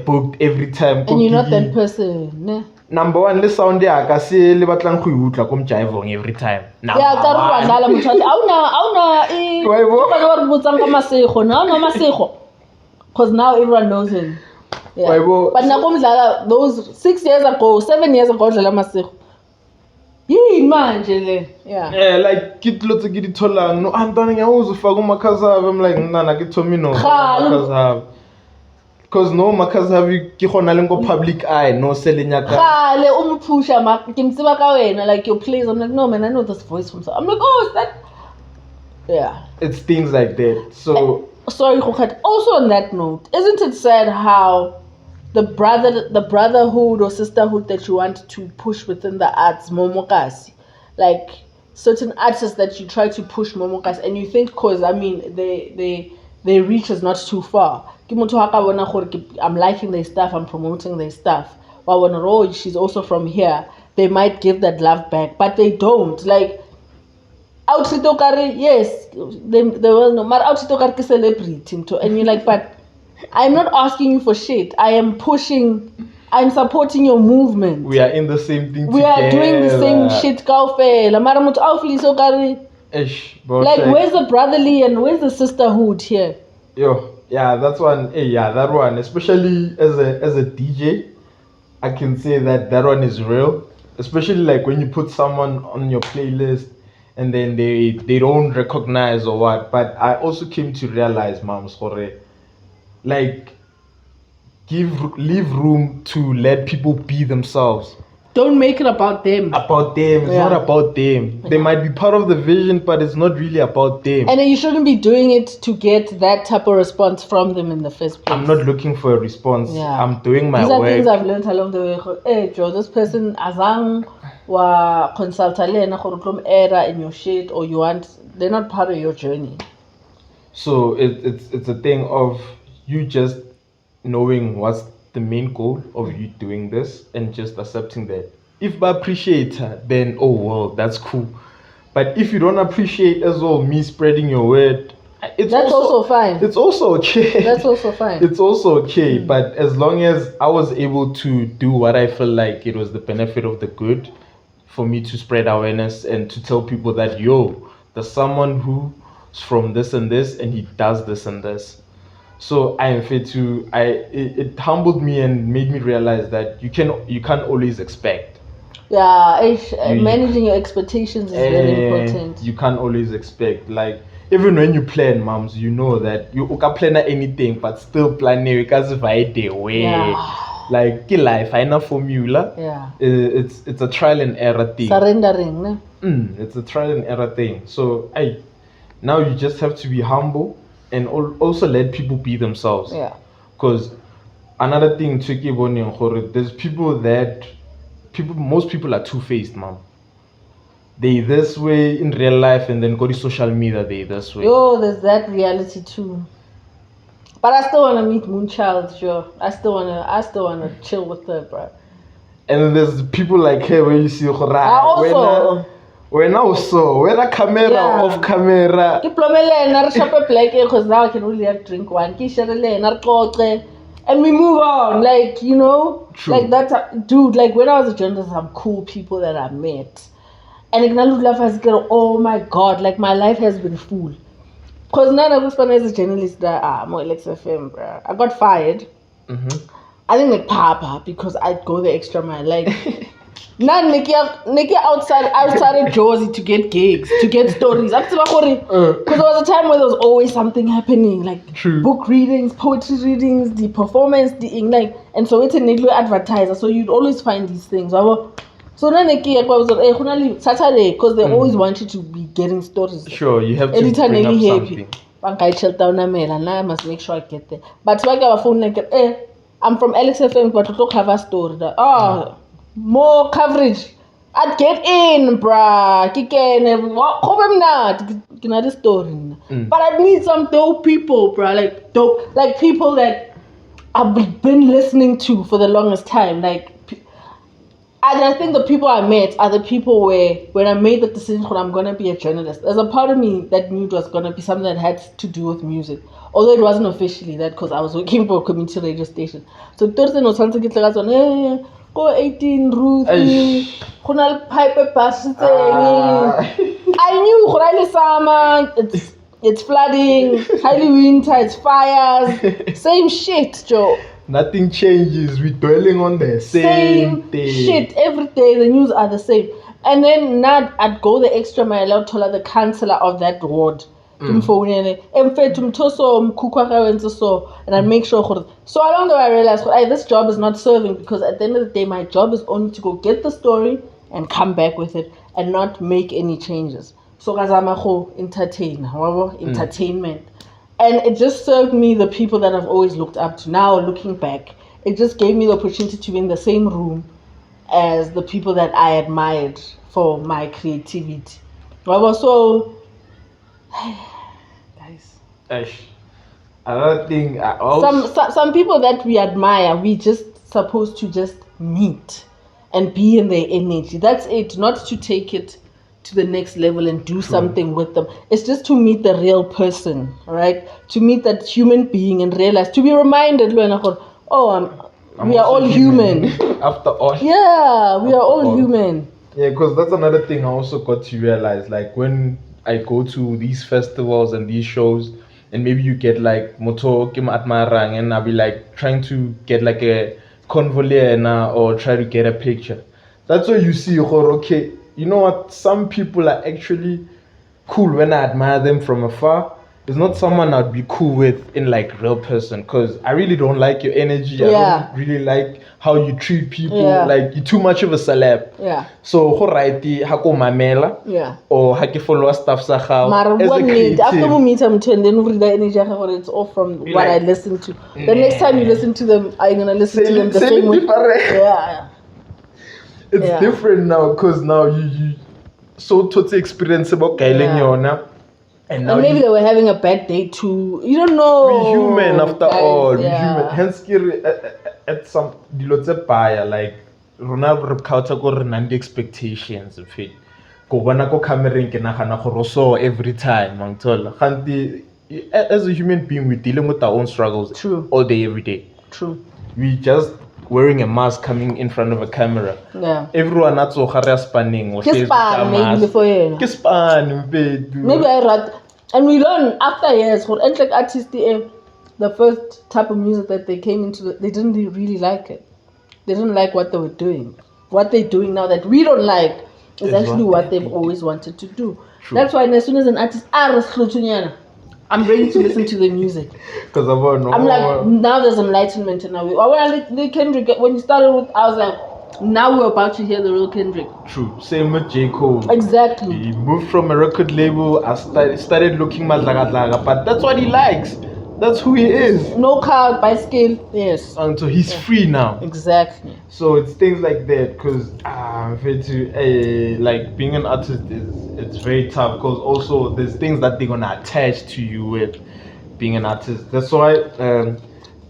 booked every time. And you're not that person. Ne? Number one, le sound ya ka se le batlang go utla ko mjaivong every time. Yeah, ka re wa dlala motho auna e Wa e bona? ba re botsang ka masego na ona masego, because now everyone knows him. Yeah. Wa e bona? But nakomdlala those 6 years ago, 7 years ago dlala masego. Yini manje le? Yeah. Like ke dilo tse ke di tholang no antana ya uzufaka umakhazabe. I'm like nana ke thomi no makhazabe. Because no makhazabe ke gona le ngo public eye no selenya ka. Khale umpusha ma ke mtsiba ka wena, like your plays. I'm like, no man, I know this voice from so. I'm like, oh, is that? Yeah. It's things like that. So sorry, Khokhat. Also on that note, isn't it sad how the brotherhood or sisterhood that you want to push within the arts, momokasi, like certain artists that you try to push momokasi, and you think, cause I mean their reach is not too far. I'm liking their stuff, I'm promoting their stuff. But when oh, she's also from here, they might give that love back, but they don't. Like yes, they will know. But celebrity, and you're like, but I'm not asking you for shit. I am pushing, I'm supporting your movement. We are in the same thing we together. Are doing the same shit. Like, where's the brotherly and where's the sisterhood here? Yo, yeah, that's one. Hey, yeah, that one. Especially as a DJ, I can say that one is real. Especially like when you put someone on your playlist and then they don't recognize or what. But I also came to realize, Mams, like leave room to let people be themselves. Don't make it about them. It's not about them. They might be part of the vision, but it's not really about them. And you shouldn't be doing it to get that type of response from them in the first place. I'm not looking for a response. I'm doing my work. These are things I've learned along the way. Hey Joe, this person azang wa consulta lena gore era in your shit, or you want, they're not part of your journey. So it's a thing of you just knowing what's the main goal of you doing this and just accepting that. If I appreciate her, then oh well, that's cool. But if you don't appreciate as well me spreading your word, that's also fine. It's also okay. That's also fine. It's also okay. But as long as I was able to do what I feel like it was the benefit of the good for me to spread awareness and to tell people that yo, there's someone who's from this and this and he does this and this. So I am fit to. It humbled me and made me realize that you can't always expect. Yeah, managing your expectations is very important. You can't always expect. Like even when you plan, moms, you know that you can plan anything, but still plan it because if I the way. Yeah. Like life, I know formula. Yeah. It's a trial and error thing. Surrendering, ne? It's a trial and error thing. So now you just have to be humble. And also let people be themselves. Yeah. Because another thing, there's most people are two-faced, man. They this way in real life, and then go to social media, they this way. Yo, there's that reality too. But I still wanna meet Moonchild, sure. I still wanna chill with her, bro. And then there's people like her where you see when a camera off camera. Because now I can only have drink one. And we move on, like, you know. True. Like that, dude. Like when I was a journalist, some cool people that I met, and oh my god, like my life has been full. Because none of us as a journalist that more LXFM, bro. I got fired. Mm-hmm. I think like Papa because I'd go the extra mile. Like now Nikki outside Jersey to get gigs, to get stories. Because there was a time where there was always something happening, like True. book readings, poetry readings, the performance, the and so it's a Negro advertiser. So you'd always find these things. So now Nikki Saturday because they always want you to be getting stories. Sure, you have to bring up something. I must make sure I get there. But I got a phone like, I'm from LXFM, but to talk have a story. More coverage. I'd get in, bruh. Not story. But I need some dope people, bruh. Like people that I've been listening to for the longest time. And I think the people I met are the people where, when I made the decision that I'm going to be a journalist, there's a part of me that knew it was going to be something that had to do with music. Although it wasn't officially that because I was working for a community radio station. So Thursday was something like, go 18, Ruthie, Piper Pass. I knew summer, it's flooding, highly winter, it's fires, same shit, Joe. Nothing changes. We're dwelling on the same thing. Shit, every day the news are the same. And then now I'd go the extra mile out to the councillor of that ward. And I make sure. So along the way I realized this job is not serving because at the end of the day my job is only to go get the story and come back with it and not make any changes. So entertainment. And it just served me the people that I've always looked up to. Now looking back, it just gave me the opportunity to be in the same room as the people that I admired for my creativity. So guys, another thing. Some people that we admire, we just supposed to just meet and be in their energy. That's it. Not to take it to the next level and do something with them. It's just to meet the real person, right? To meet that human being and realize, to be reminded, we are all human. After all. Yeah, we are all human. Yeah, because that's another thing I also got to realize. Like when I go to these festivals and these shows, and maybe you get like moto kim atmarang, and I'll be like trying to get like a convolena or try to get a picture. That's what you see. Okay, you know what? Some people are actually cool when I admire them from afar. It's not someone I'd be cool with in like real person because I really don't like your energy. Yeah. I don't really like how you treat people. Yeah. Like you're too much of a celeb. Yeah. So ho righty hako mamela. Yeah. Or hake follow stuff sa how as a creative. After we meet them and then read the energy it's all from what I listen to. The next time you listen to them, I'm gonna listen to them the same way. Yeah. It's different now because now you so total experience about Kailen Yona. And maybe they were having a bad day too. You don't know. We're human after all. Yeah. We're human. Hence, at some dilotse paya like rona re khauta go re nang expectations of it. Go bona go camera ke nagana go so every time mangthola. Ganti as a human being we're dealing with our own struggles. True. All day every day. True. We just wearing a mask coming in front of a camera. Yeah. Everyone not so spanning or maybe before you. Maybe I read. And we learn after years for like artists the first type of music that they came into they didn't really like it. They didn't like what they were doing. What they're doing now that we don't like is actually what they've always wanted to do. True. That's why as soon as an artist I'm ready to listen to the music. Because I'm like, now there's enlightenment in our way. When Kendrick, when you started with, I was like, now we're about to hear the real Kendrick. True. Same with J. Cole. Exactly. He moved from a record label. I started looking madlagadlaga, but that's what he likes. That's who he is. No car, bicycle, yes. And so he's free now. Exactly. So it's things like that because like being an artist it's very tough because also there's things that they're gonna attach to you with being an artist. That's why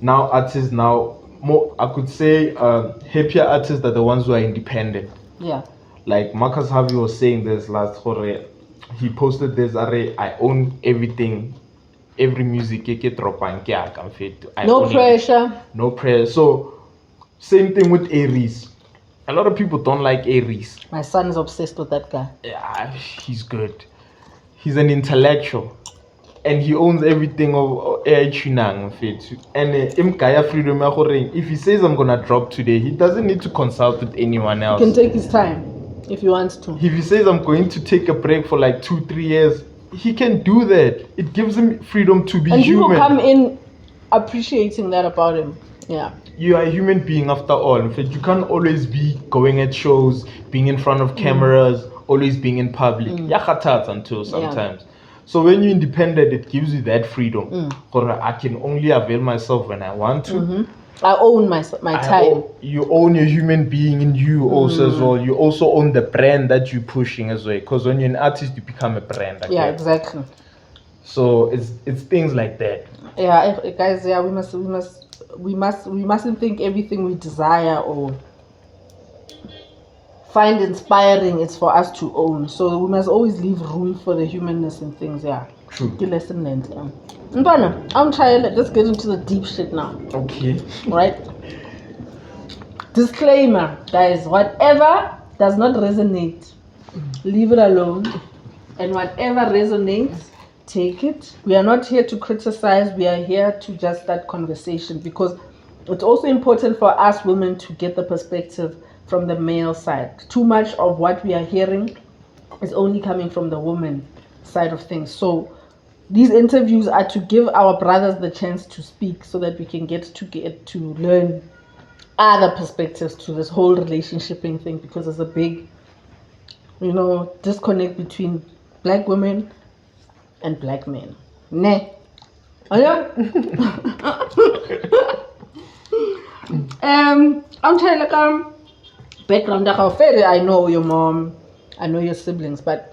now artists more I could say happier artists are the ones who are independent. Yeah. Like Marcus Harvey was saying this last quarter. He posted this I own everything. Every music no pressure. No pressure. So same thing with Aries. A lot of people don't like Aries. My son is obsessed with that guy. Yeah, he's good. He's an intellectual. and he owns everything of Chinang fit. And Imkaya freedom if he says I'm gonna drop today, he doesn't need to consult with anyone else. He can take his time if he wants to. If he says I'm going to take a break for like 2-3 years, he can do that. It gives him freedom to be and human. And people come in appreciating that about him. Yeah. You are a human being after all. In fact, you can't always be going at shows, being in front of cameras, always being in public. Until sometimes. Yeah. So when you're independent, it gives you that freedom. I can only avail myself when I want to. I own my time. You own your human being in you also as well. You also own the brand that you're pushing as well. Because when you're an artist, you become a brand. Yeah, exactly. So it's things like that. Yeah, guys. Yeah, we mustn't think everything we desire or find inspiring is for us to own. So we must always leave room for the humanness in things. Yeah. True. Good lesson learned. I'm trying. Let's get into the deep shit now. Okay. Right. Disclaimer, guys. Whatever does not resonate, leave it alone. And whatever resonates, take it. We are not here to criticize. We are here to just start conversation, because it's also important for us women to get the perspective from the male side. Too much of what we are hearing is only coming from the woman side of things. So these interviews are to give our brothers the chance to speak, so that we can get to learn other perspectives to this whole relationshiping thing, because there's a big, disconnect between black women and black men. Ne. I'm trying like background. I know your mom, I know your siblings, but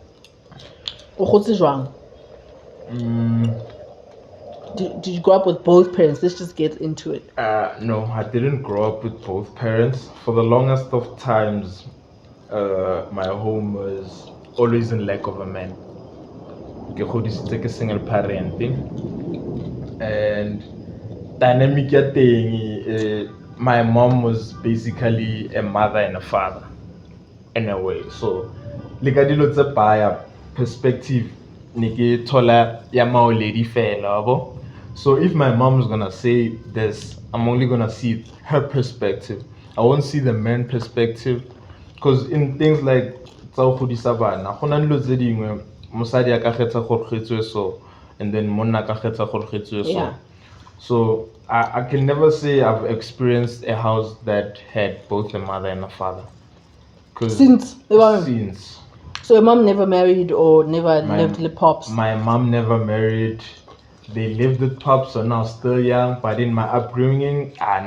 did you grow up with both parents? Let's just get into it. No, I didn't grow up with both parents. For the longest of times, my home was always in lack of a man. It's like a single parenting, and dynamic thing. My mom was basically a mother and a father, in a way. So, like I did a buyer perspective, nike tola yama lady fair. So if my mom's gonna say this, I'm only gonna see her perspective. I won't see the man perspective, because in things like mosadi a ka kgetha gore kgetswe so, and then monna ka kgetha gore kgetswe so. Yeah. So I can never say I've experienced a house that had both a mother and a father. Since so your mom never married or never lived with pops? My mom never married. They lived with pops, so now still young. But in my upbringing, I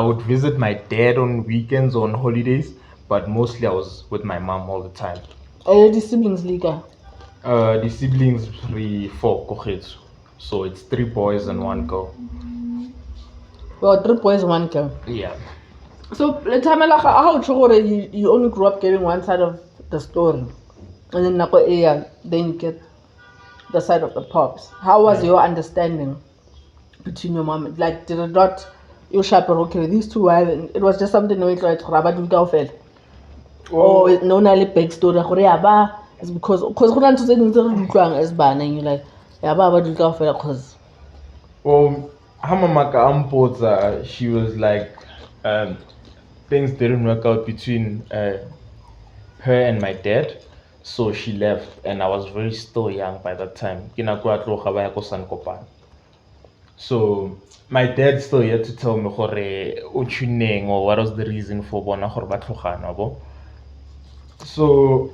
would visit my dad on weekends or on holidays, but mostly I was with my mom all the time. Are the siblings Liga? The siblings 4, so it's 3 boys and 1 girl. Well, 3 boys and 1 girl. Yeah. So how you only grew up getting one side of the story, and then you get the side of the pops. How was your understanding between your mom? Like, did it not you sharp? Okay, these two are. It was just something like or no backstory. It's because as ban and you're like because. Well, Hamamaka she was like, things didn't work out between her and my dad, so she left, and I was still young by that time. So my dad still yet to tell me or what was the reason for bona gore ba tlogana. So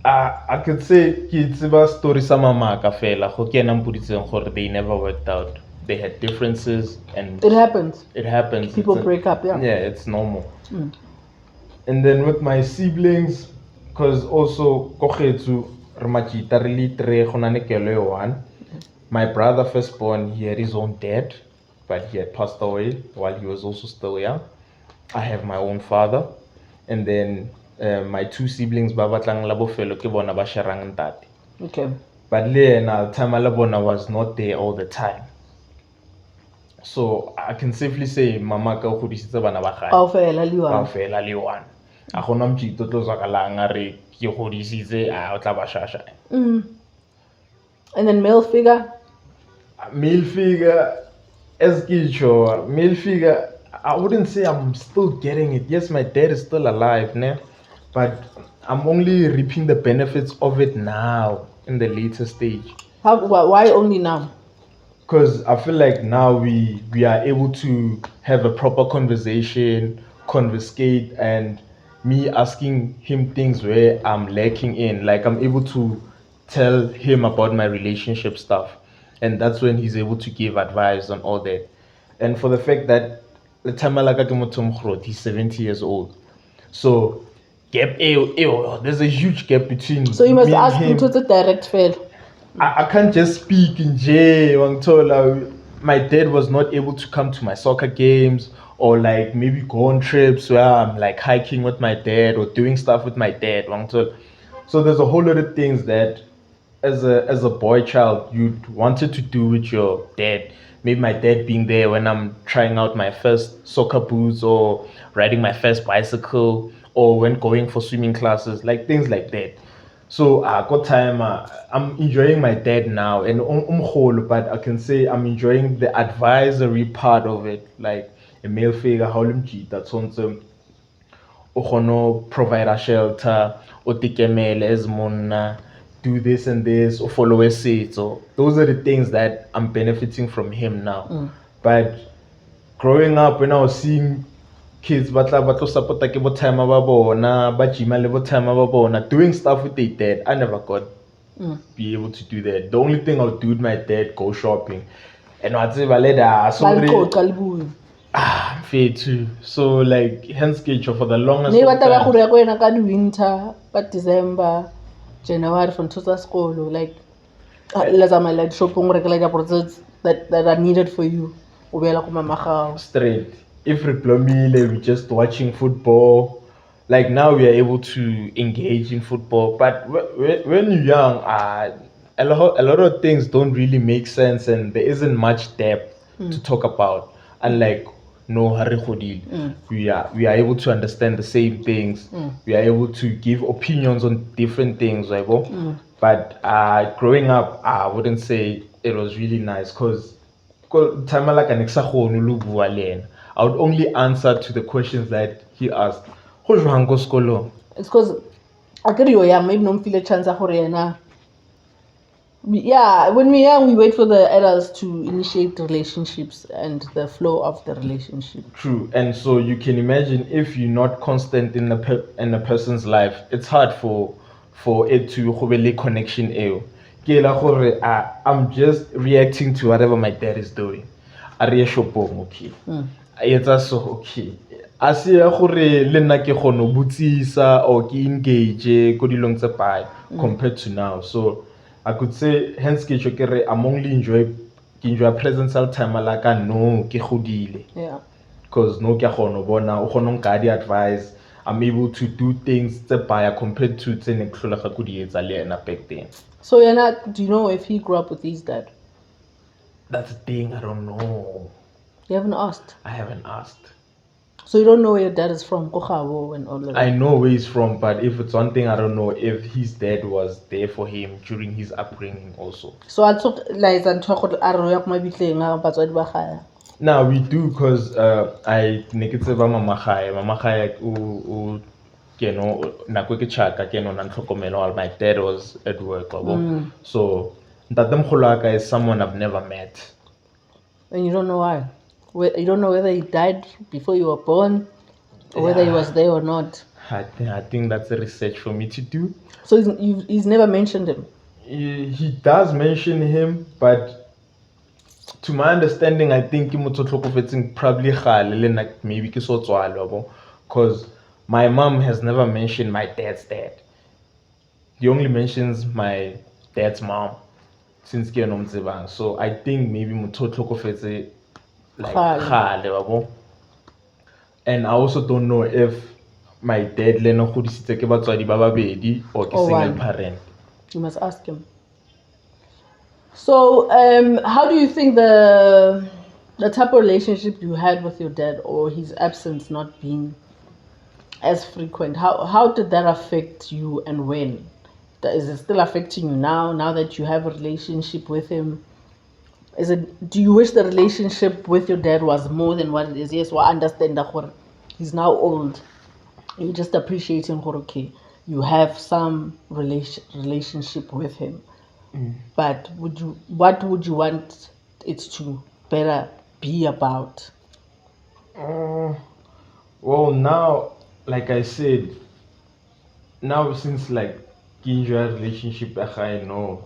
I could say it's about story sa mama ka fela go kena mpoditseng gore they never worked out. They had differences, and it happens. People break up, yeah. Yeah, it's normal. And then with my siblings, because also my brother firstborn, he had his own dad, but he had passed away while he was also still young. I have my own father, and then my 2 siblings Okay. But Lena Tamalabona was not there all the time. So I can safely say mama ka godisitse bana ba gae. Kaofela le one. A gona mtshito tlo zaka la nga re ke godisitse a o tla ba shasha. And then male figure? Male figure, as sure, male figure, I wouldn't say I'm still getting it. Yes, my dad is still alive, ne? But I'm only reaping the benefits of it now in the later stage. Why only now? Because I feel like now we are able to have a proper conversation, conversate, and me asking him things where I'm lacking in. Like I'm able to tell him about my relationship stuff, and that's when he's able to give advice on all that. And for the fact that the time he's 70 years old, so there's a huge gap between So you must me and ask him him. to the direct fail. I can't just speak in J. My dad was not able to come to my soccer games or like maybe go on trips where I'm like hiking with my dad or doing stuff with my dad. So there's a whole lot of things that as a boy child you wanted to do with your dad. Maybe my dad being there when I'm trying out my first soccer boots or riding my first bicycle or when going for swimming classes, like things like that. So I got time. I'm enjoying my dad now, and whole, but I can say I'm enjoying the advisory part of it, like a male figure, how that's on o provide a shelter, o tekemele as monna, do this and this, or follow a seat. So those are the things that I'm benefiting from him now. But growing up, when I was seeing kids ba tlo support ke bo time ba bona ba gym le bo time ba bona doing stuff with their dad, I never got be able to do that. The only thing I'll do with my dad, go shopping, and what's it Baliqoqa fair too. So like hence schedule for the longest ne of batla ba time. go ya go yena ka winter ba December January from ntho school like let's say like shopping rekela diaparo that are needed for you o beela ko mama gao Straight. If Replomile, we're just watching football. Like now we are able to engage in football. But when you're young, a lot of things don't really make sense and there isn't much depth to talk about. Unlike no Hari Khodil, we are able to understand the same things. We are able to give opinions on different things, right? But growing up, I wouldn't say it was really nice because time like an I would only answer to the questions that he asked. Go jwang ko sekolong? it's because I get you young maybe no feel a chance ya gore yena yeah when we're young we wait for the adults to initiate relationships and the flow of the relationship. True, and so you can imagine if you're not constant in a person's life, it's hard for it to go be le connection eo. Ke la gore I'm just reacting to whatever my dad is doing. A re ye shopong, okay. Etsa so, okay. A se ya gore le nna ke kgone ho botsisa or ke engage ko dilong tse pae compared to now. So I could say hence ke re I'm only enjoy presential time like no ke godile. Yeah. Because no ke kgona ho bona o kgona ho nka di-advice. I'm able to do things tse baya compared to tse ne ke hlolega ko di etsa le ena back then. So do you know if he grew up with his dad? That's the thing, I don't know. You haven't asked? I haven't asked. So you don't know where your dad is from, Kokhawo and all of that? I know where he's from, but if it's one thing, I don't know if his dad was there for him during his upbringing also. So I took like batswadi. Now we do because I ne ke tseba mama gae o ke no nako ke chaka ke no na tlhokomelo while my dad was at work so ntatemogolo wa ka is someone I've never met. And you don't know why? You don't know whether he died before you were born or whether he was there or not. I think that's a research for me to do. So he's never mentioned him? He does mention him, but to my understanding, I think ke motho tlhokofetseng probably gale le nna maybe ke so tswalwa because my mom has never mentioned my dad's dad. He only mentions my dad's mom since ke no mtsebang. So I think maybe motho tlhokofetse like gale wabo. And I also don't know if my dad le no godisitse ke batswadi ba babedi or ke single parent. You must ask him. So how do you think the type of relationship you had with your dad or his absence not being as frequent, how did that affect you and when Is it still affecting you now that you have a relationship with him? Do you wish the relationship with your dad was more than what it is? Yes, I understand that he's now old. You just appreciating okay, you have some relationship with him. But what would you want it to better be about? Well, now, like I said, now since like Kinja relationship, I know.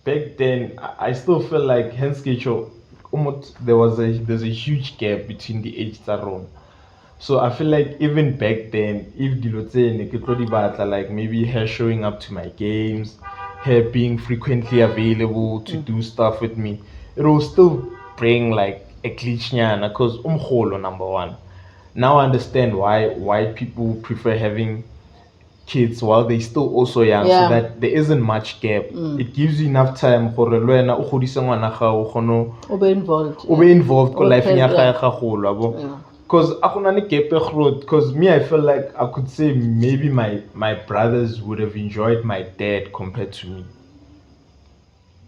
Back then, I still feel like there's a huge gap between the age around. So I feel like even back then, if Dilotse like maybe her showing up to my games, her being frequently available to do stuff with me, it will still bring like a glitch because number one. Now I understand why people prefer having kids while they still also young, so that there isn't much gap. It gives you enough time for le o godise ngwana gago gono o be involved ko life ya gago because akunani gap growth. Because me, I feel like I could say maybe my brothers would have enjoyed my dad compared to me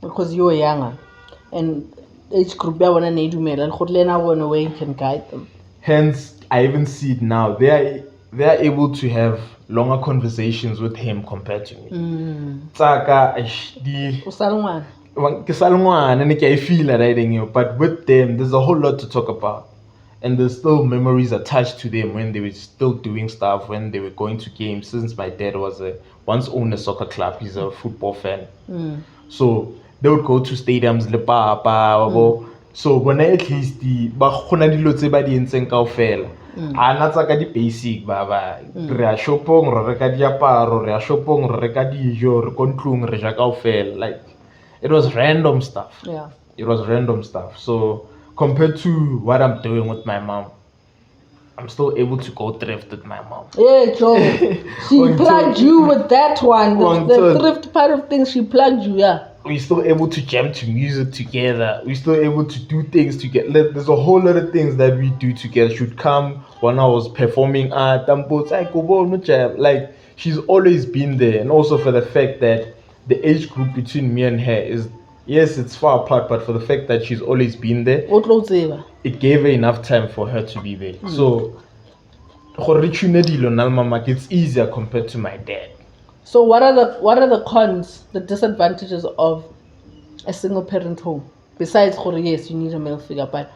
because you were younger and age group ya bona ne dumela le go lena bona where you can guide them. Hence I even see it now, they are able to have longer conversations with him compared to me. Tsaka I feel that but with them there's a whole lot to talk about, and there's still memories attached to them when they were still doing stuff, when they were going to games. Since my dad was once owned a soccer club, he's a football fan. So they would go to stadiums, le papa, so when at least the khona dilo tse ba di entseng kaofela a na tsa ka di basic baba re a shopong re reka diaparo, re a shopong re reka dijo, re kontlung re ja kaofela. Like it was random stuff. It was random stuff. So compared to what I'm doing with my mom, I'm still able to go thrift with my mom. Yeah, Joe. She plugged you with that one. The thrift part of things, she plugged you, yeah. We're still able to jam to music together. We're still able to do things together. There's a whole lot of things that we do together. She'd come when I was performing art. Like, she's always been there. And also for the fact that the age group between me and her is, yes, it's far apart, but for the fact that she's always been there, it gave her enough time for her to be there. So, it's easier compared to my dad. So what are the cons, the disadvantages of a single parent home? Besides, yes, you need a male figure, but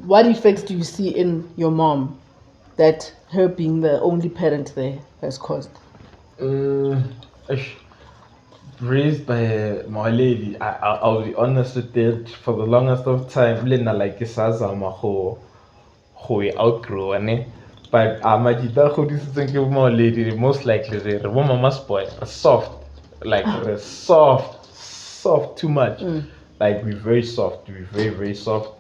what effects do you see in your mom that her being the only parent there has caused? Raised by my lady, I'll be honest with it, for the longest of time, Lena like ho outgrow, but my lady, most likely the mama's boy, soft, like soft too much. Like we're very soft, we're very, very soft.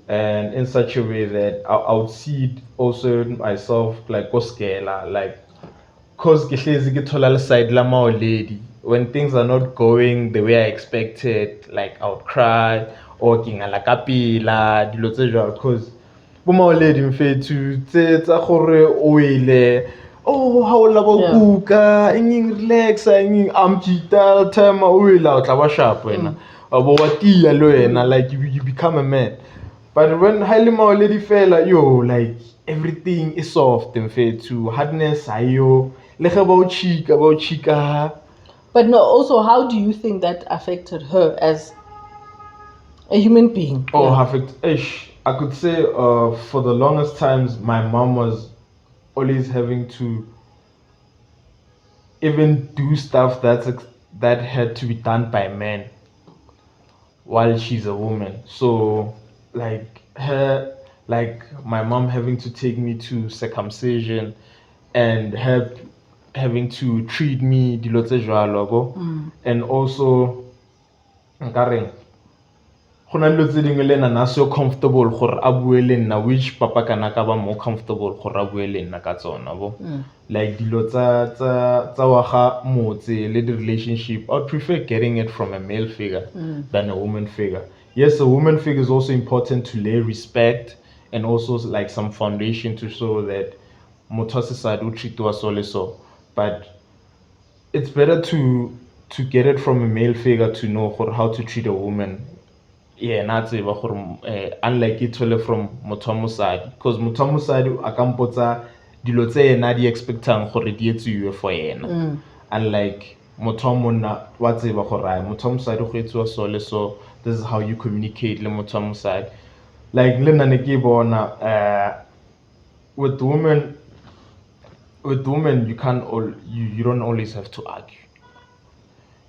And in such a way that I would see it also myself like like cause side lady. When things are not going the way I expected, like I would cry or because lady mfethu tsa gore o ile oh how labo kuka relax am jita time o ile o tla ba sharp wena abo watia lo wena, like you become a man. But when highly lady fella like everything is soft mfethu, hardness ayo le ge ba chika. But no, also how do you think that affected her as a human being? I could say for the longest times my mom was always having to even do stuff that had to be done by men while she's a woman. So like my mom having to take me to circumcision and having to treat me and also so comfortable gore a bue le nna, which papa kana ka ba more comfortable gore a bue le nna ka tsona like dilo tsa wa ga motse le the relationship. I would prefer getting it from a male figure than a woman figure. Yes, a woman figure is also important to lay respect and also like some foundation to show that motho se sa do treat wa so le so, but it's better to get it from a male figure to know how to treat a woman. Yeah, not unlike it from motho wa mosadi, because motho wa mosadi a ka mpotsa dilo tse yena di expectang gore di etsiwe for yena. Unlike motho wa monna wa tseba gore motho wa mosadi go etsiwa so le so, this is how you communicate le motho wa mosadi. Like le nna ne ke bona with women you can't you don't always have to argue.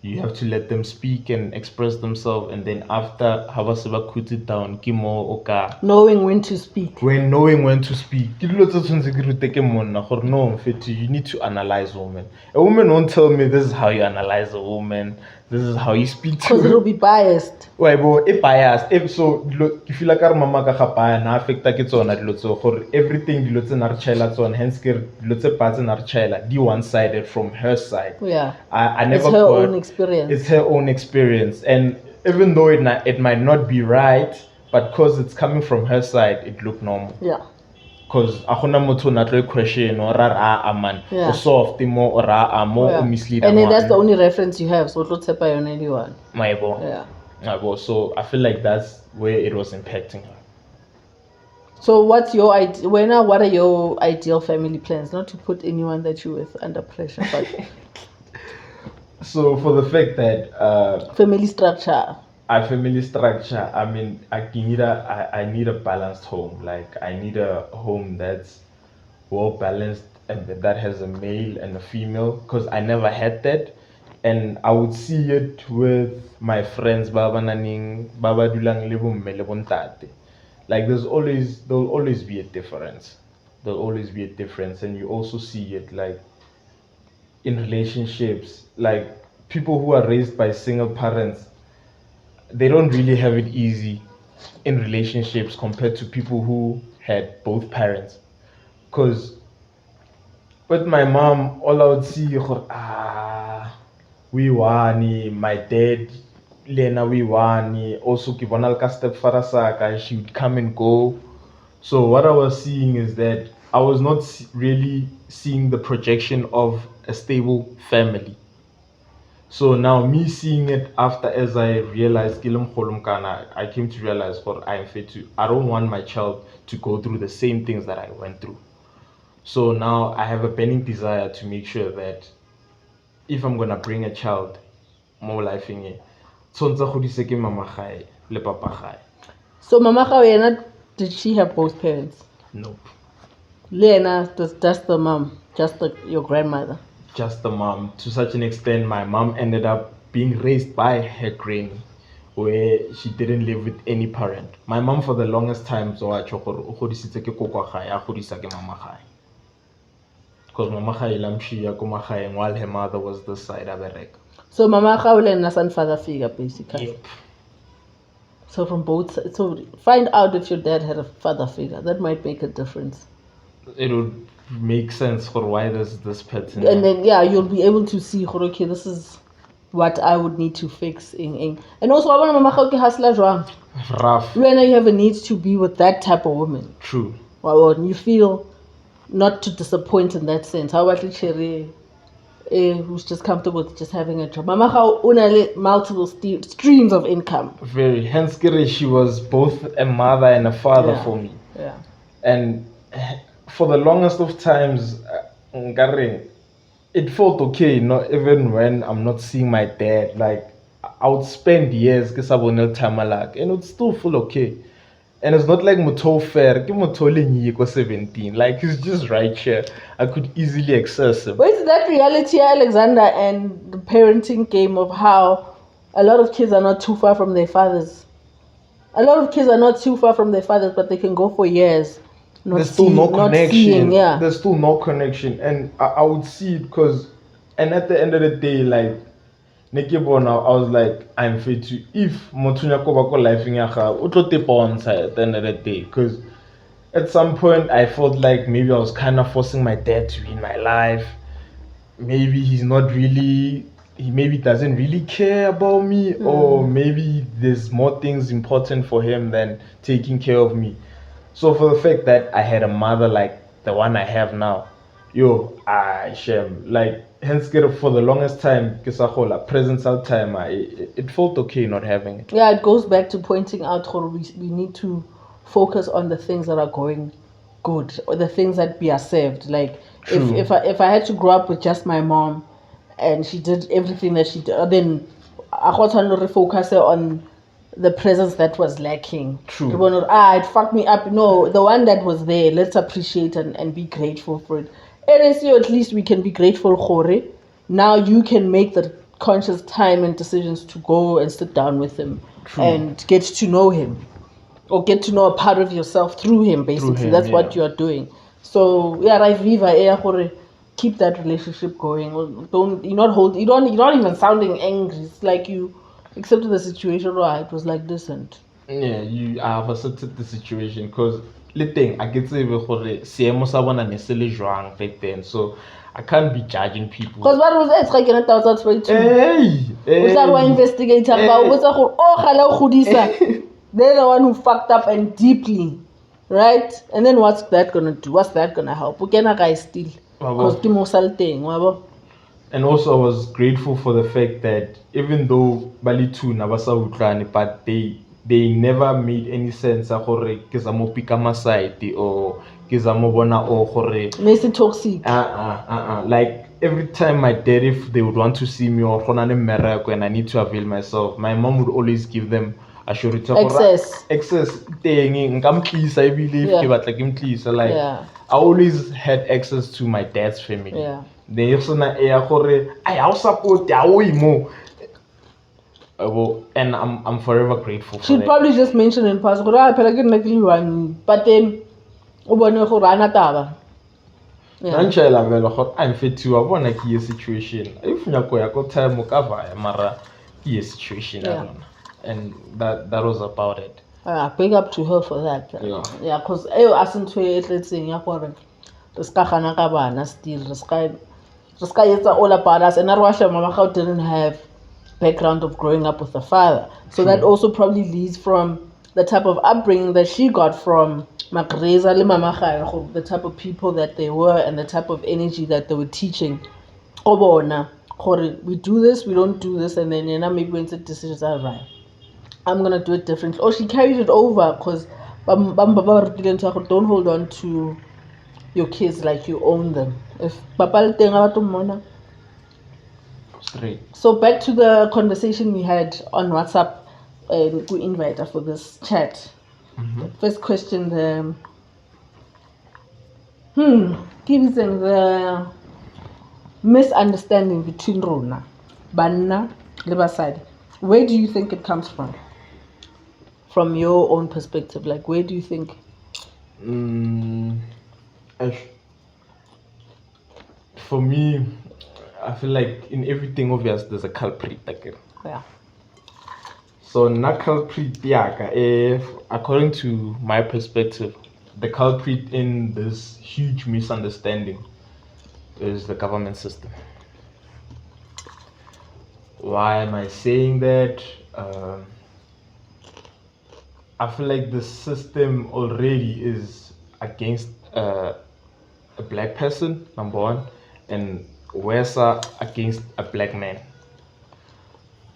You have to let them speak and express themselves, and then after Habaseba put it down, Kimo Oka. Knowing when to speak. Knowing when to speak. You need to analyze women. A woman won't tell me this is how you analyze a woman, this is how you speak to her. Because it'll be biased. Why, but if biased, so if you like our mama ka khapaya na affecta ke tsona dilo tso gore everything dilo tse na re chaela tsona, hence ke dilo tse patse na re chaela di one sided from her side. Yeah. I never it's her own experience. It's her own experience, and even though it might not be right, but because it's coming from her side, it looked normal. Yeah. Because akuna motho na tlo question or man or soft more or more misleading. And then that's the only reference you have, so don't tap on anyone. Yeah. So I feel like that's where it was impacting her. So what's your idea? What are your ideal family plans? Not to put anyone that you with under pressure, but so for the fact that family structure. I mean, I need a balanced home. Like I need a home that's well balanced and that has a male and a female, because I never had that, and I would see it with my friends. Baba naning, baba dulang lebo mme le bontate. Like there'll always be a difference. There'll always be a difference, and you also see it like in relationships. Like people who are raised by single parents, they don't really have it easy in relationships compared to people who had both parents. Because with my mom, all I would see, we wani, my dad, Lena, we wani, also Kibonalka stepfather Saka, she would come and go. So what I was seeing is that I was not really seeing the projection of a stable family. So now me seeing it after, as I realized, I came to realize what I am fit to. I don't want my child to go through the same things that I went through. So now I have a burning desire to make sure that if I'm gonna bring a child, more life in it. So mama khai le papa khai. So mama khai, did she have both parents? Nope. Lena, just the mom, your grandmother. Just the mom. To such an extent, my mom ended up being raised by her granny, where she didn't live with any parent. My mom for the longest time because mama khai lamshiya kuma khai while her mother was this side aberek. So mama khai and father figure basically. Yep. So from both sides. So find out if your dad had a father figure. That might make a difference. It would make sense for why there's this pattern. And then you'll be able to see, okay, this is what I would need to fix in. And also rough. When you have a need to be with that type of woman. True. Well, you feel not to disappoint in that sense. How about the cherry who's just comfortable with just having a job? Mama multiple streams of income. Very. Hence she was both a mother and a father for me. Yeah. And for the longest of times, it felt okay, not even when I'm not seeing my dad. Like I would spend years and it would still feel okay. And it's not like Moto fair, 17. Like he's just right here. I could easily access him. But is that reality, Alexander, and the parenting game of how a lot of kids are not too far from their fathers? A lot of kids are not too far from their fathers, but they can go for years. There's still no connection. There's still no connection. And I would see it because, and at the end of the day, like, Nekibona, I was like, I'm fit to, if Motunya Kobako life in Yaha, at the end of the day. Because at some point, I felt like maybe I was kind of forcing my dad to be in my life. Maybe he maybe doesn't really care about me, or maybe there's more things important for him than taking care of me. So for the fact that I had a mother like the one I have now, shame. Like, hence, for the longest time, present time, it felt okay not having it. Yeah, it goes back to pointing out how we need to focus on the things that are going good or the things that we are saved. Like, if I had to grow up with just my mom and she did everything that she did, then I got to refocus on the presence that was lacking. True. It fucked me up. No, the one that was there, let's appreciate and be grateful for it. At least we can be grateful for it. Now you can make the conscious time and decisions to go and sit down with him. True. And get to know him or get to know a part of yourself through him, basically. Through him, that's what you're doing. So keep that relationship going. You're not even sounding angry. It's like you accepted the situation. It was like this, and you have accepted the situation because I get to back then, so I can't be judging people. Because what was it? Like, investigator they're the one who fucked up and deeply, right? And then what's that gonna do? What's that gonna help? Guys still. And also, I was grateful for the fact that even though Bali 2 Nabasa Utlani, but they never made any sense of Kizamo Pikama side or Kizamo Bona or Hore. Toxic. Like every time my dad, if they would want to see me or when I need to avail myself, my mom would always give them access thing. I believe I always had access to my dad's family. Yeah. And I'm forever grateful for She'd probably just mention in passing, but then I'm fit to I want a situation. If you time mara situation. And that was about it. Big up to her for that. Yeah, because let's say it's all about us, and Mama didn't have background of growing up with a father, so that also probably leads from the type of upbringing that she got from Makreza le Mama, the type of people that they were and the type of energy that they were teaching. We do this, we don't do this, and then maybe when the decisions are right, I'm gonna do it differently. Or she carried it over because don't hold on to your kids like you own them. If straight. So back to the conversation we had on WhatsApp, and we invite her for this chat. The first question, the misunderstanding between Rona, Banna, Libaside. Where do you think it comes from? From your own perspective, like where do you think? For me, I feel like in everything obvious there's a culprit. Yeah. So na culprit if according to my perspective, the culprit in this huge misunderstanding is the government system. Why am I saying that? I feel like the system already is against a black person, number one, and worse against a black man.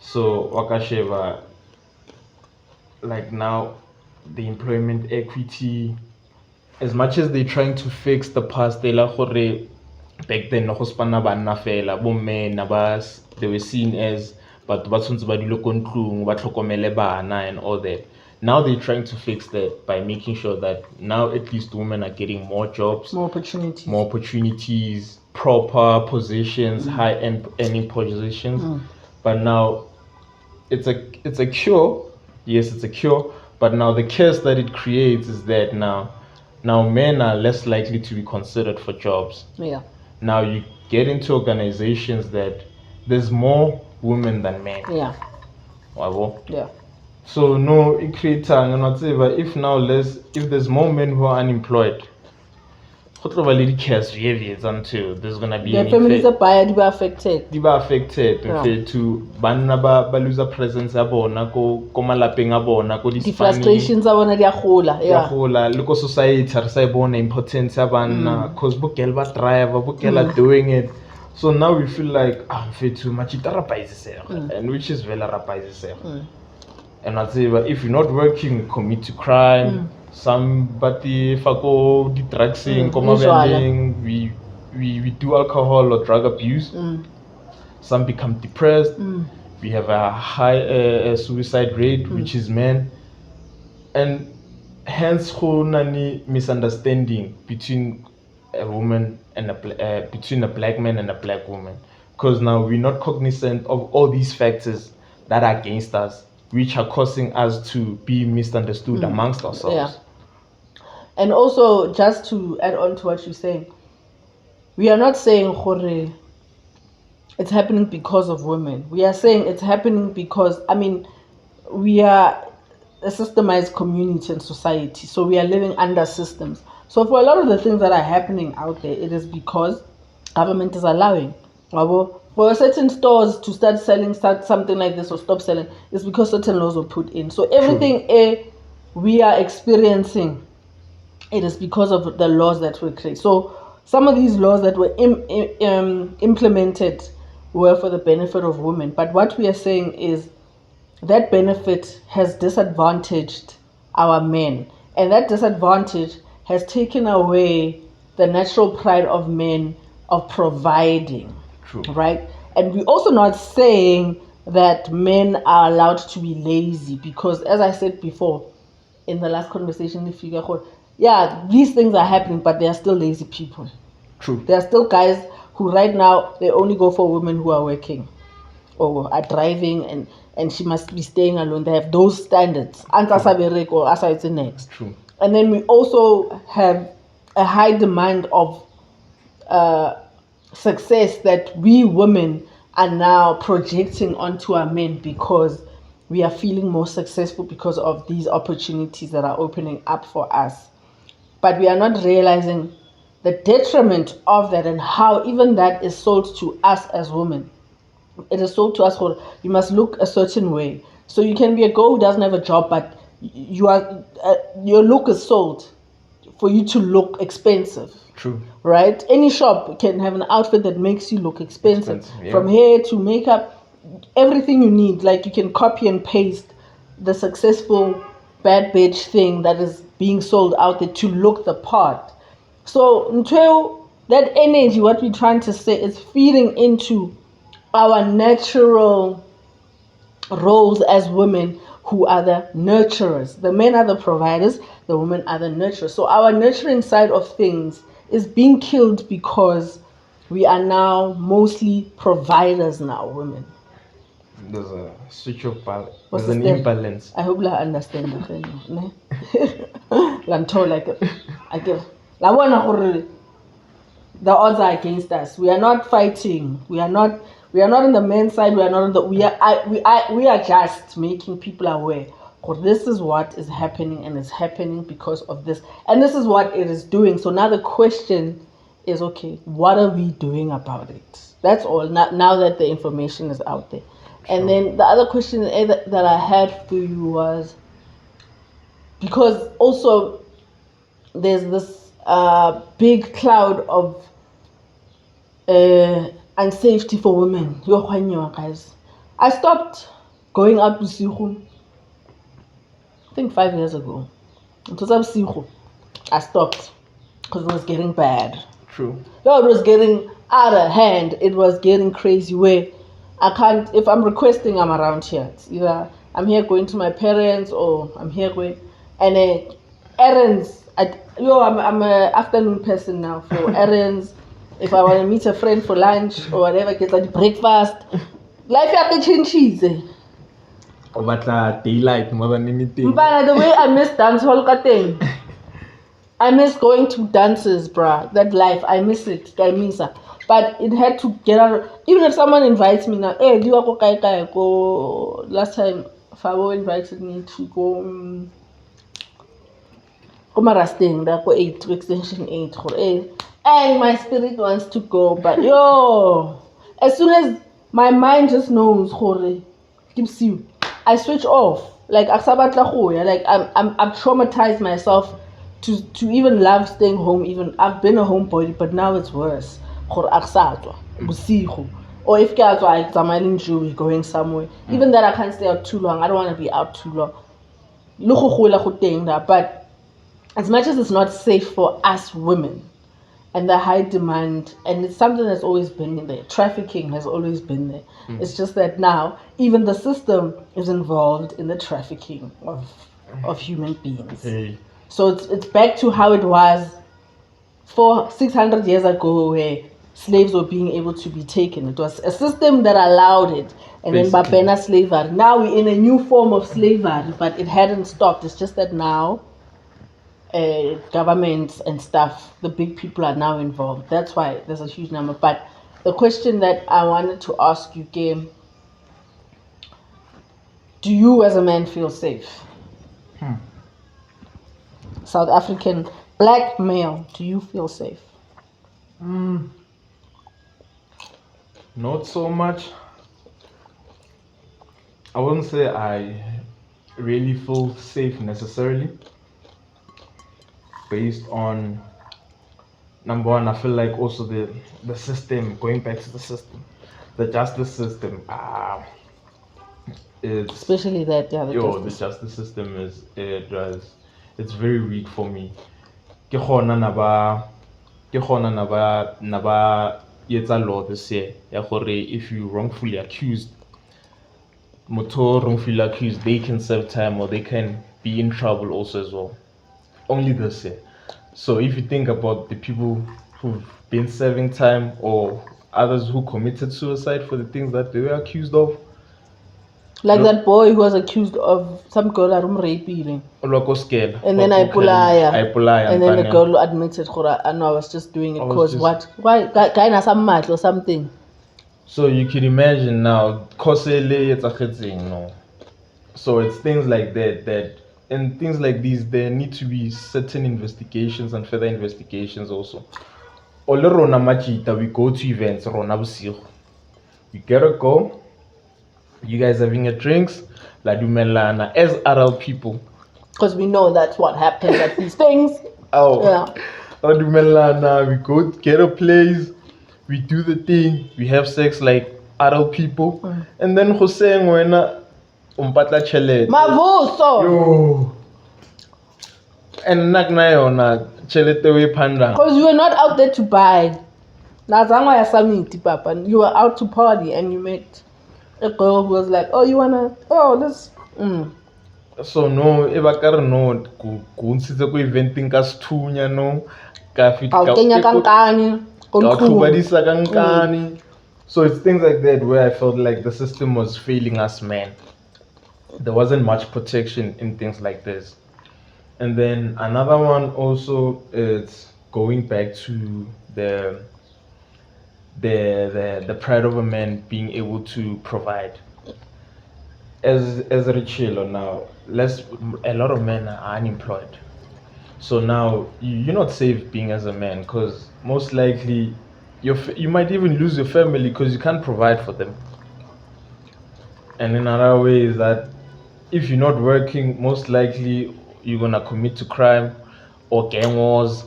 So Wakasheva, like now, the employment equity, as much as they're trying to fix the past, they back then they were seen as but and all that. Now they're trying to fix that by making sure that now at least women are getting more jobs, more opportunities, proper positions, high earning positions. But now it's a cure. Yes, it's a cure. But now the curse that it creates is that now men are less likely to be considered for jobs. Yeah. Now you get into organizations that there's more women than men. Yeah. Wow. Yeah. So no, it creates if there's more men who are unemployed, until there's gonna be the families are bad, they affected. They were affected to banna ba lose a presence ya bona ko malapeng a bona ko the frustrations are bona dia gola look at society re sa bona importance ya banna cause bokele ba driver bokele doing it. So now we feel like mfethu machita rapaisisega and which is vela rapaisisega. And I say, but if you're not working, you commit to crime. Somebody fako the drugs we do alcohol or drug abuse. Some become depressed. We have a high suicide rate, which is men, and hence nani misunderstanding between a woman and between a black man and a black woman, because now we're not cognizant of all these factors that are against us, which are causing us to be misunderstood amongst ourselves. Yeah. And also, just to add on to what you're saying, we are not saying it's happening because of women. We are saying it's happening because, we are a systemized community and society. So we are living under systems. So for a lot of the things that are happening out there, it is because government is allowing. For certain stores to start selling something like this or stop selling, it's because certain laws were put in. So everything we are experiencing, it is because of the laws that were created. So some of these laws that were implemented were for the benefit of women. But what we are saying is that benefit has disadvantaged our men. And that disadvantage has taken away the natural pride of men of providing. True. Right? And we're also not saying that men are allowed to be lazy, because as I said before in the last conversation, if you get these things are happening, but they are still lazy people. True. There are still guys who right now, they only go for women who are working or are driving, and she must be staying alone. They have those standards. True. And then we also have a high demand of success that we women are now projecting onto our men, because we are feeling more successful because of these opportunities that are opening up for us. But we are not realizing the detriment of that and how even that is sold to us as women. It is sold to us for you must look a certain way. So you can be a girl who doesn't have a job, but your look is sold for you to look expensive. True. Right? Any shop can have an outfit that makes you look expensive. Yeah. From hair to makeup, everything you need. Like you can copy and paste the successful bad bitch thing that is being sold out there to look the part. So until that energy, what we're trying to say, is feeding into our natural roles as women, who are the nurturers. The men are the providers, the women are the nurturers. So our nurturing side of things is being killed because we are now mostly providers now, women. There's a switch of balance. There's an imbalance. I hope I understand that. I give. The odds are against us. We are not fighting. We are not on the men's side. We are not on the. We are just making people aware. This is what is happening, and it's happening because of this, and this is what it is doing. So now the question is, okay, what are we doing about it? That's all. Now that the information is out there. Sure. And then the other question that I had for you was, because also there's this big cloud of unsafety for women. Guys, I stopped going out to Sihu, I think 5 years ago. It was up Sihu. I stopped because it was getting bad. True. No, it was getting out of hand. It was getting crazy where I can't, if I'm requesting, I'm around here. It's either I'm here going to my parents or I'm here going, and errands. I'm an afternoon person now for errands. If I want to meet a friend for lunch or whatever, get like breakfast. Life is changes. Daylight more than anything. But the way I miss dance hall thing. I miss going to dances, bruh. That life, I miss it. I miss it. But it had to get out. Even if someone invites me now, hey, do you go go? Last time, Fabo invited me to go Kumarasting, that go 8 to extension 8. And my spirit wants to go, but yo, as soon as my mind just knows, keeps you, I switch off. Like I've traumatized myself to even love staying home. Even I've been a homebody, but now it's worse. Or if I'm going somewhere, even that I can't stay out too long. I don't want to be out too long. But as much as it's not safe for us women and the high demand, and it's something that's always been there, trafficking has always been there. It's just that now even the system is involved in the trafficking of human beings. So it's back to how it was 600 years ago, where slaves were being able to be taken. It was a system that allowed it, and then Bapena slavery. Now we're in a new form of slavery, but it hadn't stopped. It's just that now governments and stuff, the big people are now involved. That's why there's a huge number. But the question that I wanted to ask you, Game, do you as a man feel safe? South African black male, do you feel safe? Not so much. I wouldn't say I really feel safe necessarily. Based on, number one, I feel like also the system, going back to the system, the justice system, especially that, the justice system it's very weak for me. Ke gona naba yetsa law this year ya gore if you wrongfully accused, they can serve time or they can be in trouble also as well. Only this year. So if you think about the people who've been serving time or others who committed suicide for the things that they were accused of, like that boy who was accused of some girl raping, and then I pull and then the girl admitted, I was just doing it because what? Why? Guy na some match or something. So you can imagine now, no. So it's things like that, and things like these, there need to be certain investigations and further investigations also. Ole rona machita, we go to events, rona bosigo. We gotta go. You guys having your drinks, la dumelana as adult people. Because we know that's what happens at these things. La dumelana, we go get a place, we do the thing, we have sex like adult people, and then Jose Nguena umpatla chelete. Mavuso! Yo. And nagnayona chelete we panda. Because you were not out there to buy. Nazangwa ya samiti, papa. You were out to party and you met a girl who was like, oh, you wanna, this. So no, ebakare no, kunsitse ko eventing ka sthunya no, ka fita ka kankani, kankani. So it's things like that where I felt like the system was failing us, man. There wasn't much protection in things like this. And then another one also is going back to the pride of a man being able to provide. As a Richilo now, a lot of men are unemployed. So now you're not safe being as a man, because most likely you might even lose your family because you can't provide for them. And another way is that if you're not working, most likely you're gonna commit to crime or gang wars.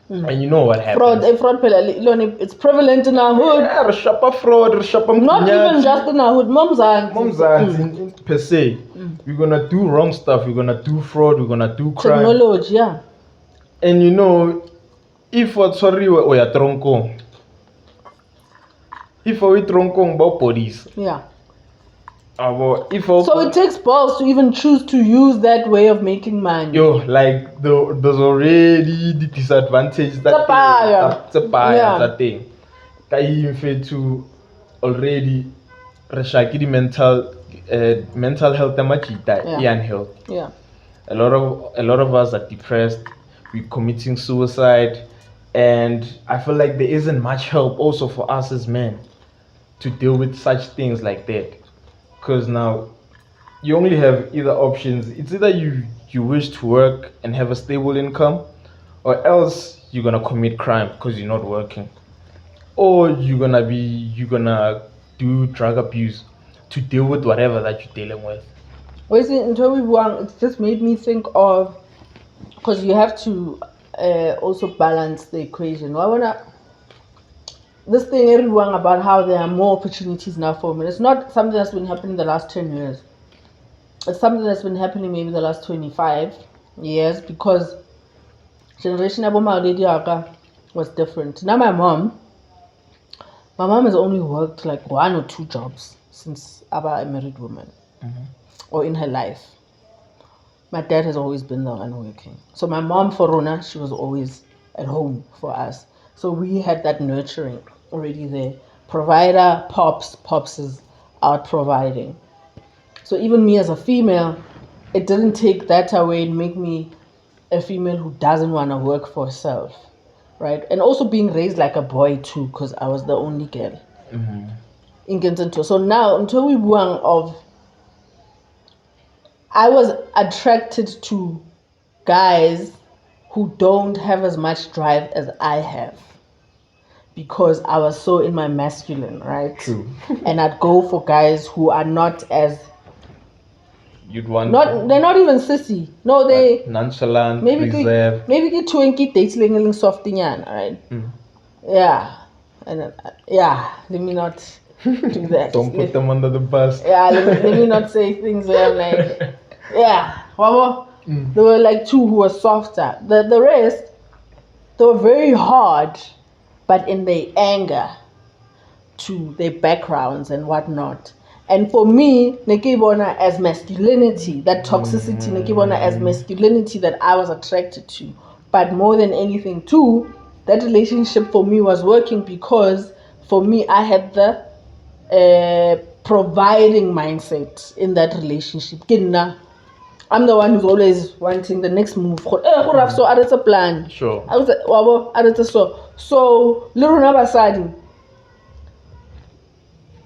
And you know what happens. Fraud, it's prevalent in our hood. Yeah, fraud, not even just in our hood, mom's per se. We're gonna do wrong stuff, we're gonna do fraud, we're gonna do crime. Technology, yeah. And you know, if what sorry we are tronco. If we tronco about police. Yeah. So it takes balls to even choose to use that way of making money. Yo, like there's already the disadvantage that that thing. To already reshaki mental health and health. Yeah. A lot of us are depressed, we're committing suicide, and I feel like there isn't much help also for us as men to deal with such things like that. Because now you only have either options. It's either you wish to work and have a stable income, or else you're gonna commit crime because you're not working, or you're gonna do drug abuse to deal with whatever that you're dealing with. It just made me think of, because you have to also balance the equation. This thing everyone about how there are more opportunities now for women. It's not something that's been happening the last 10 years. It's something that's been happening maybe the last 25 years, because generation Aboma was different. Now my mom has only worked like 1 or 2 jobs since Abba a married woman, or in her life. My dad has always been the one working. So my mom, for Rona, she was always at home for us. So we had that nurturing already there. Provider, pops is out providing. So even me as a female, it didn't take that away and make me a female who doesn't want to work for herself, right? And also being raised like a boy too, because I was the only girl. So now, until we buang of, I was attracted to guys who don't have as much drive as I have, because I was so in my masculine, right? True. And I'd go for guys who are not as You'd want they're not even sissy. No, they nonchalant, maybe reserved. maybe get twinkie dating softing, right? Yeah. And let me not do that. Don't put them under the bus. Yeah, let me not say things where I'm like, yeah. There were like 2 who were softer. The rest, they were very hard, but in their anger to their backgrounds and whatnot. And for me, nekibona as masculinity, that toxicity, nekibona as masculinity that I was attracted to. But more than anything too, that relationship for me was working, because for me, I had the providing mindset in that relationship. I'm the one who's always wanting the next move. So it's a plan. Sure. I was like, so little Nabasadi,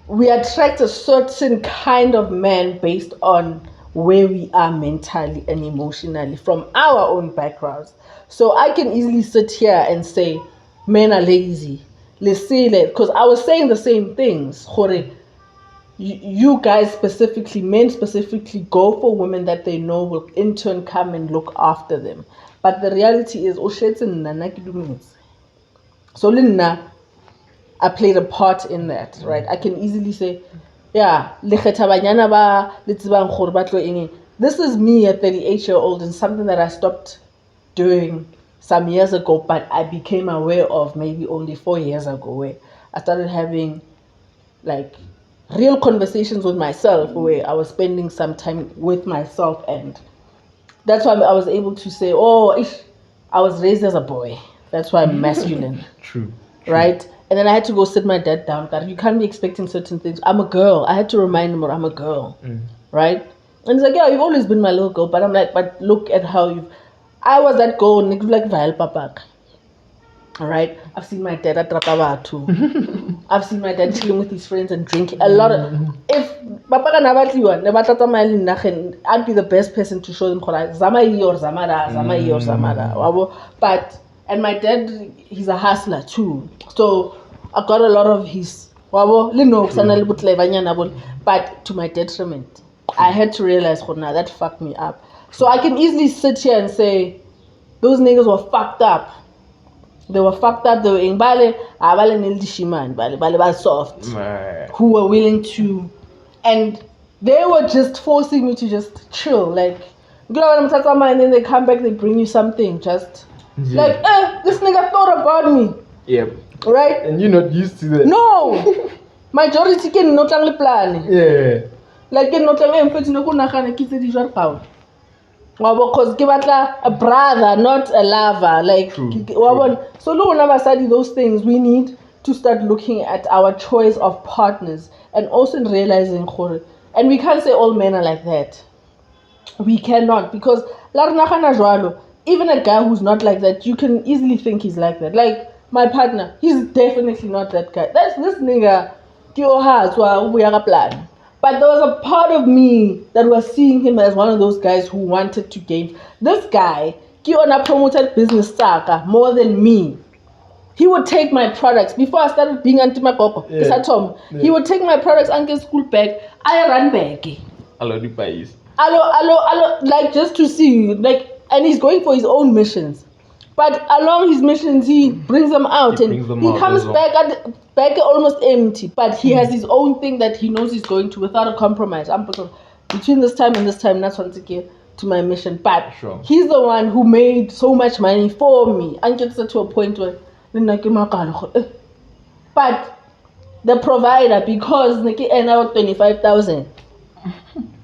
we attract a certain kind of man based on where we are mentally and emotionally from our own backgrounds. So I can easily sit here and say men are lazy, because I was saying the same things. You guys specifically, men specifically, go for women that they know will in turn come and look after them. But the reality is, so Linna, I played a part in that, right? I can easily say, yeah, this is me at 38-year-old, and something that I stopped doing some years ago, but I became aware of maybe only 4 years ago, where I started having like real conversations with myself, where I was spending some time with myself, and that's why I was able to say, I was raised as a boy, that's why I'm masculine. True. Right? And then I had to go sit my dad down. God, you can't be expecting certain things. I'm a girl. I had to remind him, I'm a girl. Right? And he's like, yeah, you've always been my little girl. But I'm like, but look at how I was that girl, like Vael Papak. Alright? I've seen my dad at Rakabatu. I've seen my dad chilling with his friends and drinking. A lot of, if Papa I'd be the best person to show them Zamai or Zamara. But, and my dad, he's a hustler too. So I got a lot of his, but to my detriment. I had to realize, that fucked me up. So I can easily sit here and say, those niggas were fucked up. They were fucked up. They were in Bale, Bale soft, who were willing to, and they were just forcing me to just chill. Like, and then they come back, they bring you something, just like, this nigga thought about me. Yep. Right? And you're not used to that. No! Majority can not only plan. Yeah. Like, can not only because give a brother, not a lover. Like, True. So whenever I study those things, we need to start looking at our choice of partners, and also realizing, and we can't say all men are like that. We cannot, because even a guy who's not like that, you can easily think he's like that. Like my partner, he's definitely not that guy. That's this nigga. Plan. But there was a part of me that was seeing him as one of those guys who wanted to gain. This guy, he promoted business saka more than me. He would take my products before I started being Aunty.MaGoGo. Yeah. He would take my products and get school bag. I ran back. Hello, like just to see, like, and he's going for his own missions. But along his missions, he brings them out, and he comes back almost empty. But he has his own thing that he knows he's going to without a compromise. Between this time and this time, that's once again to my mission. But he's the one who made so much money for me and gets to a point where, but the provider, because Nikki earned out 25,000,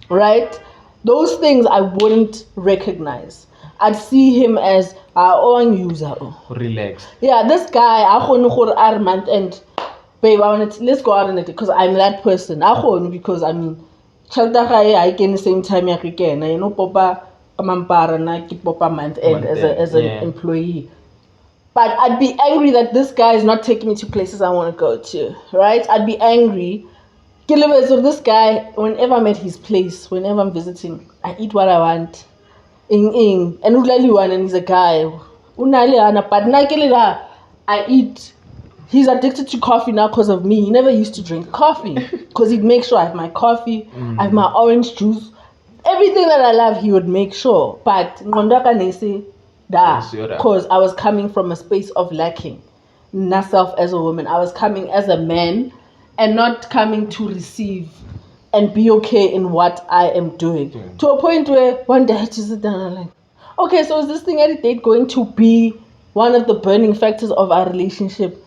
right? Those things I wouldn't recognize. I'd see him as our own user. Relaxed. Yeah, this guy, our month end, babe, let's go out on it because I'm that person. Because I mean, I can the same time again. You know, Papa Mampara na keep Papa month end as an employee. But I'd be angry that this guy is not taking me to places I want to go to, right? I'd be angry. So this guy, whenever I'm at his place, whenever I'm visiting, I eat what I want. And he's a guy. But I eat. He's addicted to coffee now because of me. He never used to drink coffee because he'd make sure I have my coffee, I have my orange juice. Everything that I love, he would make sure. But because I was coming from a space of lacking myself as a woman. I was coming as a man and not coming to receive and be okay in what I am doing. To a point where one day I had to sit down and I'm like, okay, so is this thing at a date going to be one of the burning factors of our relationship?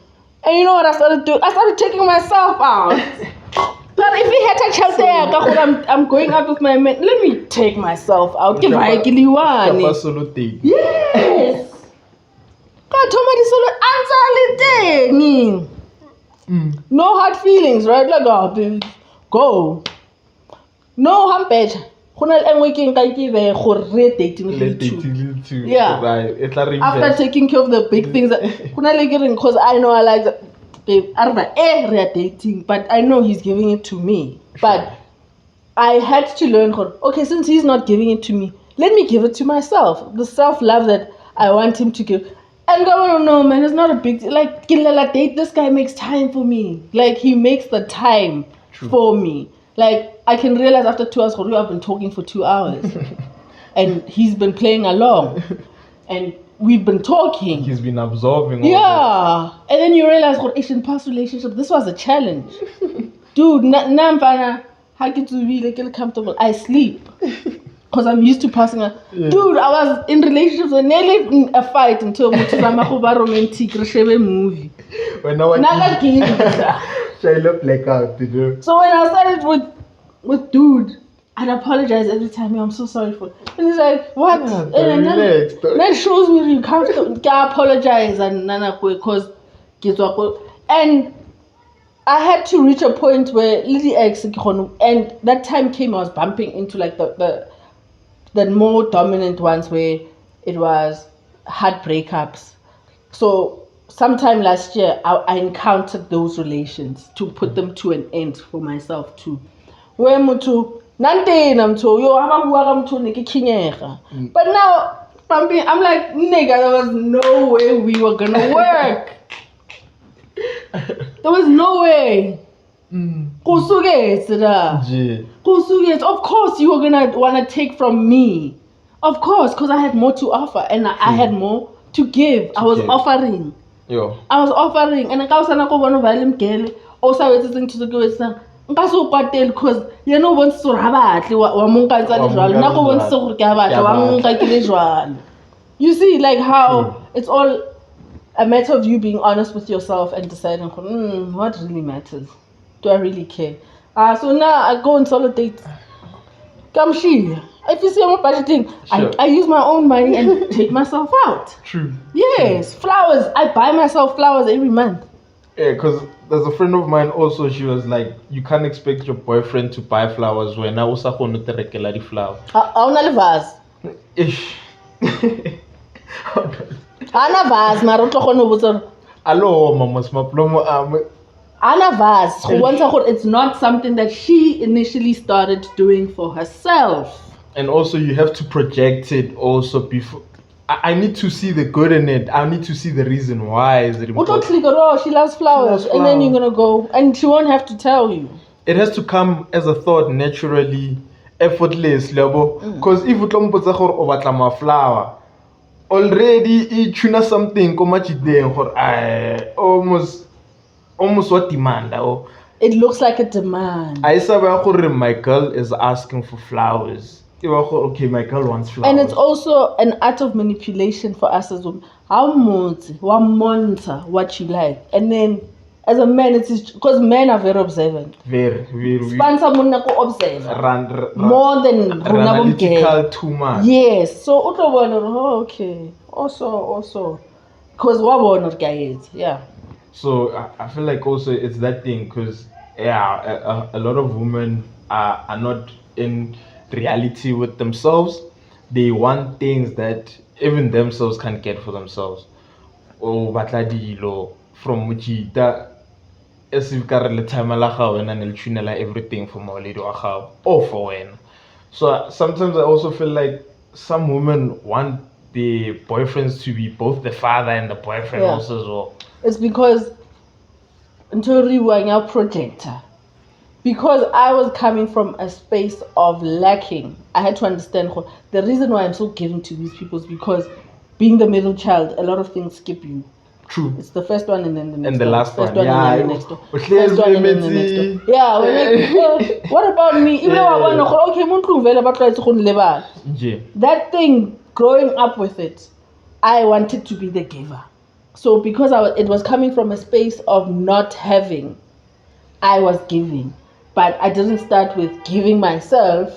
And you know what I started doing? I started taking myself out. But if we had a child there, I'm going out with my man. Let me take myself out. Yes. No hard feelings, right? Like, oh, baby, go. No, I'm bad. Dating too. Yeah. After taking care of the big things, because I know I like that. Babe, we are dating, but I know he's giving it to me. But I had to learn, okay, since he's not giving it to me, let me give it to myself. The self-love that I want him to give. And go, no, man, it's not a big deal. Like, date, this guy makes time for me. Like, he makes the time for me. Like, I can realize after 2 hours, I've been talking for 2 hours. And he's been playing along. And we've been talking. He's been absorbing. Yeah. And then you realize, in past relationship, this was a challenge. Dude, how get to be like comfortable? I sleep. Because I'm used to passing a... Yeah. Dude, I was in relationships and nearly in a fight until I was romantic movie. When I was blackout, you know. So when I started with dude, I'd apologize every time. I'm so sorry for it. And he's like, what? And that shows me you comfortable. I apologize and because and I had to reach a point where Lily X and that time came. I was bumping into like the more dominant ones where it was hard breakups. So sometime last year, I encountered those relations to put them to an end for myself too. Where mutu nante namto yo amabuwa kamto nekikinyega. But now bumping, I'm like, nigga, there was no way we were gonna work. There was no way. Of course you were gonna wanna take from me. Of course, because I had more to offer and I had more to give. I was offering. I was offering. And I was saying, also it's thing to go because you know once so you see like how it's all a matter of you being honest with yourself and deciding what really matters. Do I really care? So now I go and solo date. Kamshi. If you see I'm budgeting, I use my own money and take myself out. True. Yes. Flowers. I buy myself flowers every month. Yeah, because there's a friend of mine also, she was like, you can't expect your boyfriend to buy flowers when I was going to take a flower. Auna vase. Ish. Ana vase, mara tlo gone botsa. Allo, mama, smaplomo Anavas, it's not something that she initially started doing for herself. And also you have to project it also before. I need to see the good in it. I need to see the reason why is it important. She loves flowers, and then you're gonna go, and she won't have to tell you. It has to come as a thought naturally, effortless, because if you don't put a flower, already it tuna something almost what demand. It looks like a demand. I said my girl is asking for flowers. Okay, my girl wants flowers. And it's also an art of manipulation for us as women. How much, what you like. And then as a man, it's because men are very observant. Very. Sponsor observe. More than analytical too much. Yes. So okay. Also. Because what guys, yeah. So I feel like also it's that thing because a lot of women are not in reality with themselves. They want things that even themselves can't get for themselves. Oh, batladilo from Muchita as if le time and everything for my lady or for when. So sometimes I also feel like some women want the boyfriends to be both the father and the boyfriend also as well. It's because until you are projector. Because I was coming from a space of lacking, I had to understand the reason why I'm so giving to these people is because being the middle child, a lot of things skip you. True. It's the first one and then the next and the one. last first one. And then the next one. First one and then the next one. Yeah, what about me? Even okay, that thing, growing up with it, I wanted to be the giver. So because it was coming from a space of not having, I was giving. But I didn't start with giving myself.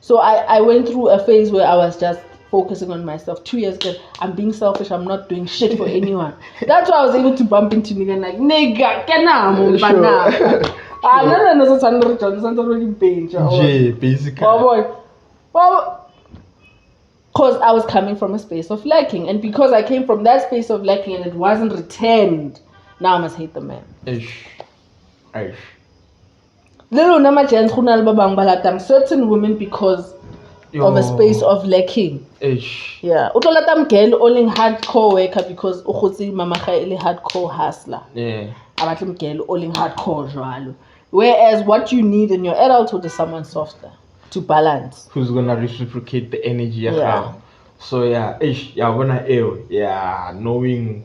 So I went through a phase where I was just focusing on myself. 2 years ago, I'm being selfish. I'm not doing shit for anyone. That's why I was able to bump into nigga like, nigga, kenamo, basically. Because I was coming from a space of lacking. And because I came from that space of lacking and it wasn't returned, now I must hate the man. Certain women because of a space of lacking. Yeah. Girl only hardcore worker because mama hardcore hustler. Yeah. Girl only hardcore jwalo. Whereas what you need in your adulthood is someone softer to balance. Who's gonna reciprocate the energy? Yeah. So knowing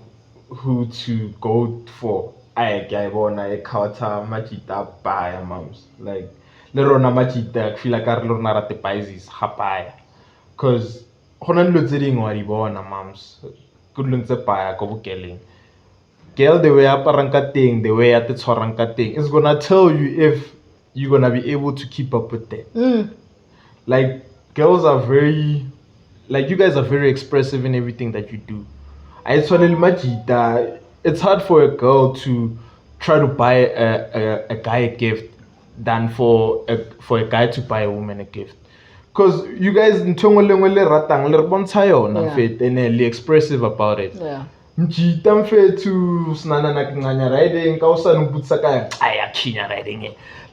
who to go for. I wanna a kawata machita baya moms. Like Lerona machita feel like Arlona rate paises hapaya. Cause Honan Lutzing or Ibona moms. Good lunze paya kobukeling. Girl the way up thing, the way at the Toranka thing is gonna tell you if you're gonna be able to keep up with that. Like girls are very like you guys are very expressive in everything that you do. I saw machita. It's hard for a girl to try to buy a guy a gift than for a guy to buy a woman a gift. Because you guys and expressive about it. Yeah.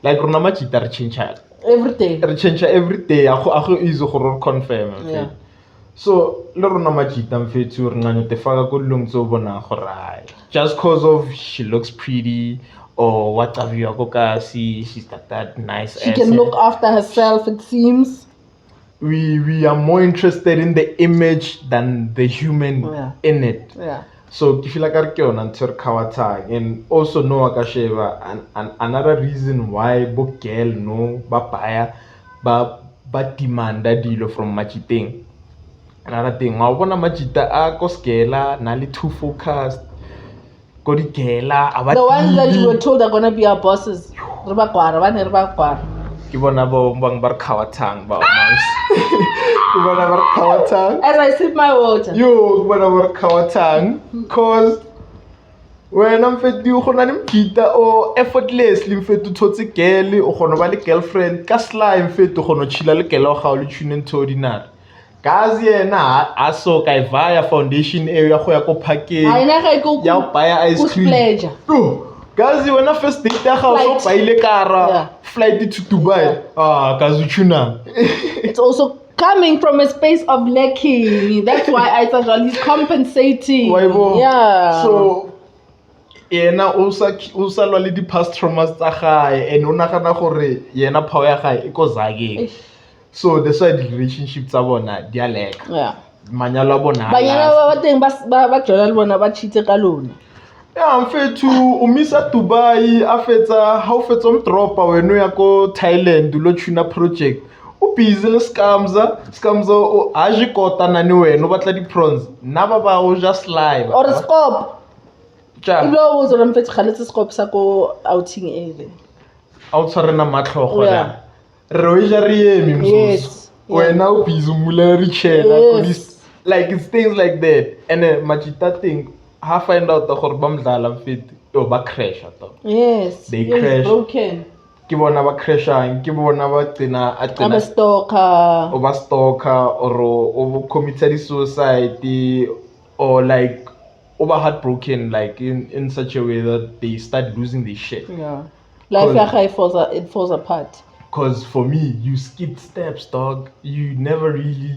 Like every day. Every day. I easy confirm. Yeah. So just cause of she looks pretty or what have you she's got that nice she can look after herself, it seems. We are more interested in the image than the human in it. Yeah. So if you like and also no akasheva and another reason why book girl no babaya but demand that deal from machiting. Another thing, I want to machita koskela nali too focused. The ones that you were told are gonna be our bosses. As I sip my water. Cause when I'm fed you or effortlessly to totsi girl or girlfriend, kasla in fed to chilla kelo how you to dinner. Kazi yena aso via foundation area go ya ko package ya buy ice cream. Kazi when I first date ya ga o paile kara flight to Dubai. Kazi tuna. It's also coming from a space of lacking. That's why I thought he's compensating. Yeah. So yena o sa lwa le di past traumas tsa gae and o nagana gore yena power ya gae e ko zageng. So that's why the relationship tsa bona di a lack. Yeah. Manyalo a bona. Banyana ba teng ba tlola le bona ba cheat ka lona. Yeah, mfethu umisa Dubai afetsa ha o fetsa umdropa wena ya ko Thailand lo tuna project o busy le scamza o aji kota nani wena o batla di prawns na ba o just live or scope ja iblo o zo mfethu khaletse scope sa ko outing ele a o tshware na matlhogo la re o ja re emi mzuzu wena o busy mula re chela like it's things like that and machita thing ha find out gore ba mdlala mfethu yo ba crash ato they crash broken ke bona ba crashang ke bona ba tsena aba stalker or o committed suicide or like over heartbroken like in such a way that they start losing their shit. Life it falls apart. Because for me, you skip steps, dog. You never really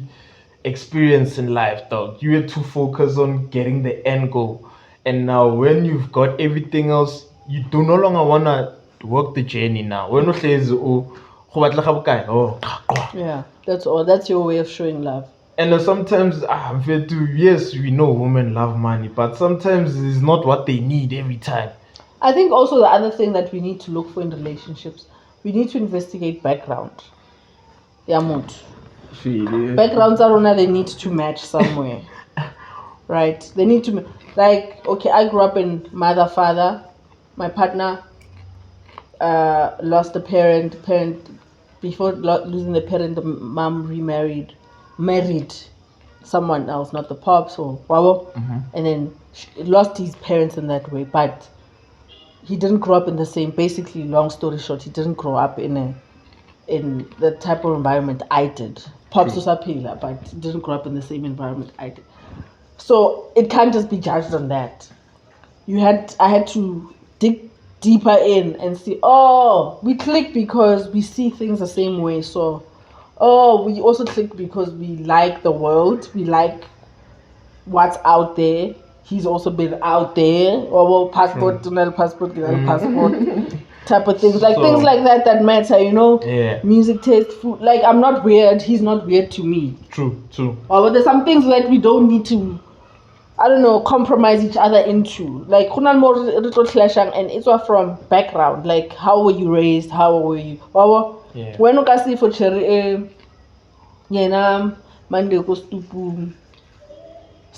experience in life, dog. You were too focused on getting the end goal. And now when you've got everything else, you do no longer want to work the journey now. When you say, yeah, that's all. That's your way of showing love. And sometimes, yes, we know women love money, but sometimes it's not what they need every time. I think also the other thing that we need to look for in relationships, we need to investigate background. Backgrounds are on, they need to match somewhere. Right? They need to, like, okay, I grew up in mother, father. My partner lost a parent. Before losing the parent, the mom married someone else, not the pops or whatever. And then lost his parents in that way. But he didn't grow up in the same, basically, long story short, he didn't grow up in the type of environment I did. Pops was a pillar, but he didn't grow up in the same environment I did. So it can't just be judged on that. I had to dig deeper in and see, we click because we see things the same way. So, we also click because we like the world. We like what's out there. He's also been out there. Or passport type of things. Like things like that matter, Yeah. Music taste, food. Like I'm not weird. He's not weird to me. True. Or there's some things that we don't need to, I don't know, compromise each other into. Like and it's all from background. Like how were you raised? How were you? When you see for cherry, Monday goes to that's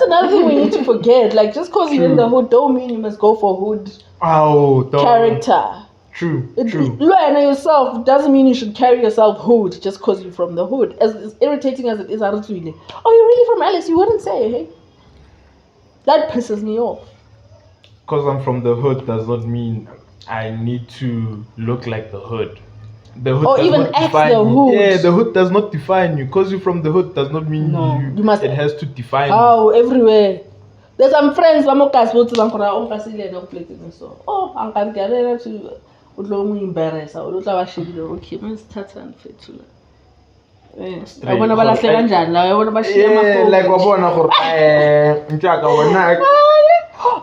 another thing we need to forget. Like just because you're in the hood don't mean you must go for hood character. True. Learn yourself doesn't mean you should carry yourself hood just because you're from the hood. As irritating as it is, you're really from Alice, you wouldn't say, hey? That pisses me off. Because I'm from the hood does not mean I need to look like the hood. The hood or even act the hood. Yeah, the hood does not define you. Because you're from the hood does not mean you must. It has to define you. Everywhere. There's some friends, I'm okay, so I'm to embarrass. Okay,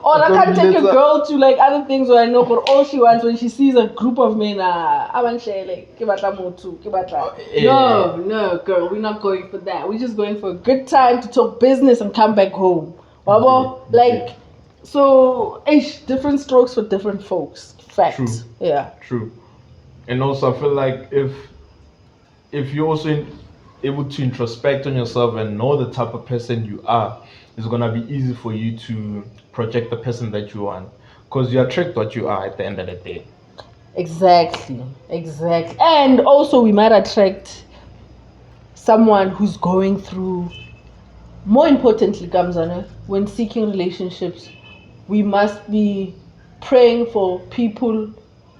or I can't take a girl to like other things where I know for all she wants when she sees a group of men. No, girl, we're not going for that. We're just going for a good time to talk business and come back home. So different strokes for different folks. Fact. True. Yeah. True. And also I feel like if you're also able to introspect on yourself and know the type of person you are, it's gonna be easy for you to project the person that you want, because you attract what you are at the end of the day. Exactly. And also we might attract someone who's going through, more importantly, Kamzana, when seeking relationships, we must be praying for people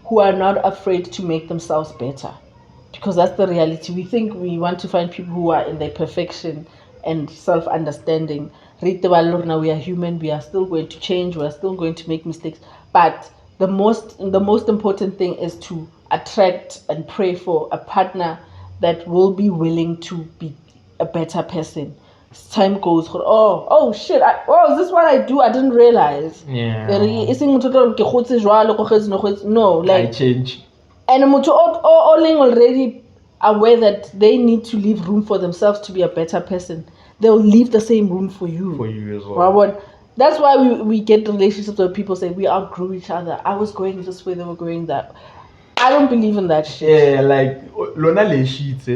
who are not afraid to make themselves better, because that's the reality. We think we want to find people who are in their perfection and self-understanding. We are human, we are still going to change, we are still going to make mistakes. But the most important thing is to attract and pray for a partner that will be willing to be a better person. As time goes, oh shit, is this what I do? I didn't realize. Yeah. No, like I change. And already aware that they need to leave room for themselves to be a better person. They'll leave the same room for you. For you as well. That's why we get relationships where people say we outgrew each other. I was going this way, they were going that. I don't believe in that shit. Yeah, like Lona le sheets.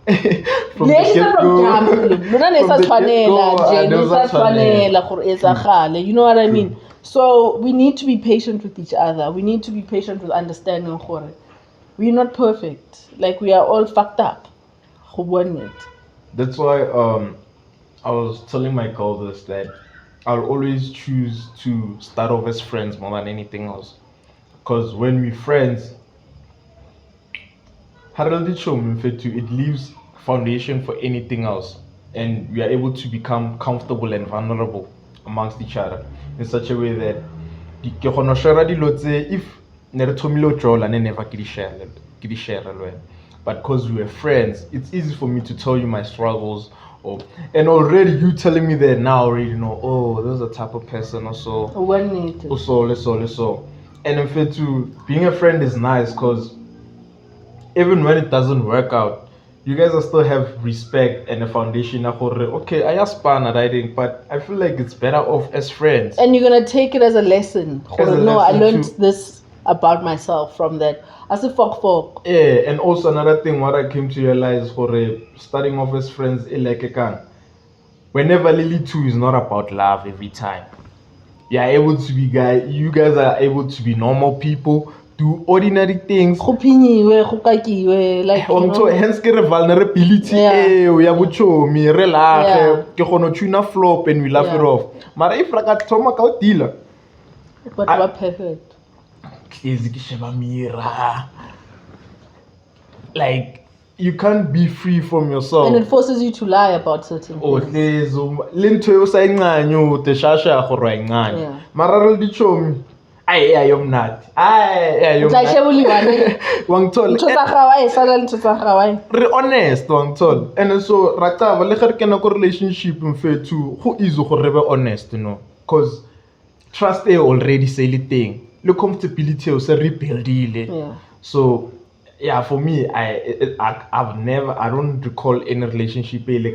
From the get-go, you know what I mean? So we need to be patient with each other. We need to be patient with understanding. We're not perfect. Like, we are all fucked up. That's why I was telling my girl this, that I'll always choose to start off as friends more than anything else. Because when we're friends, it leaves foundation for anything else, and we are able to become comfortable and vulnerable amongst each other in such a way that if never but because we were friends, it's easy for me to tell you my struggles, and already you telling me that now already know, this is a type of person also. And in fact, being a friend is nice because even when it doesn't work out, you guys are still have respect and a foundation. Okay, I aspire at writing, but I feel like it's better off as friends. And you're gonna take it as a lesson. I learned this about myself from that. As a fuck. Yeah, and also another thing what I came to realize starting off as friends, whenever Lily 2 is not about love every time. You guys are able to be normal people, do ordinary things. Like, hence vulnerability. We are me relax. Tuna flop and we laugh it off. Mara if I got Toma Kautila. But we're perfect. Like, you can't be free from yourself. And it forces you to lie about certain things. I'm not. Re honest, and so Ratava, let her relationship in fair too. Who is honest, Because trust they already say the thing. The comfortability of rebuild. So yeah, for me, I don't recall any relationship it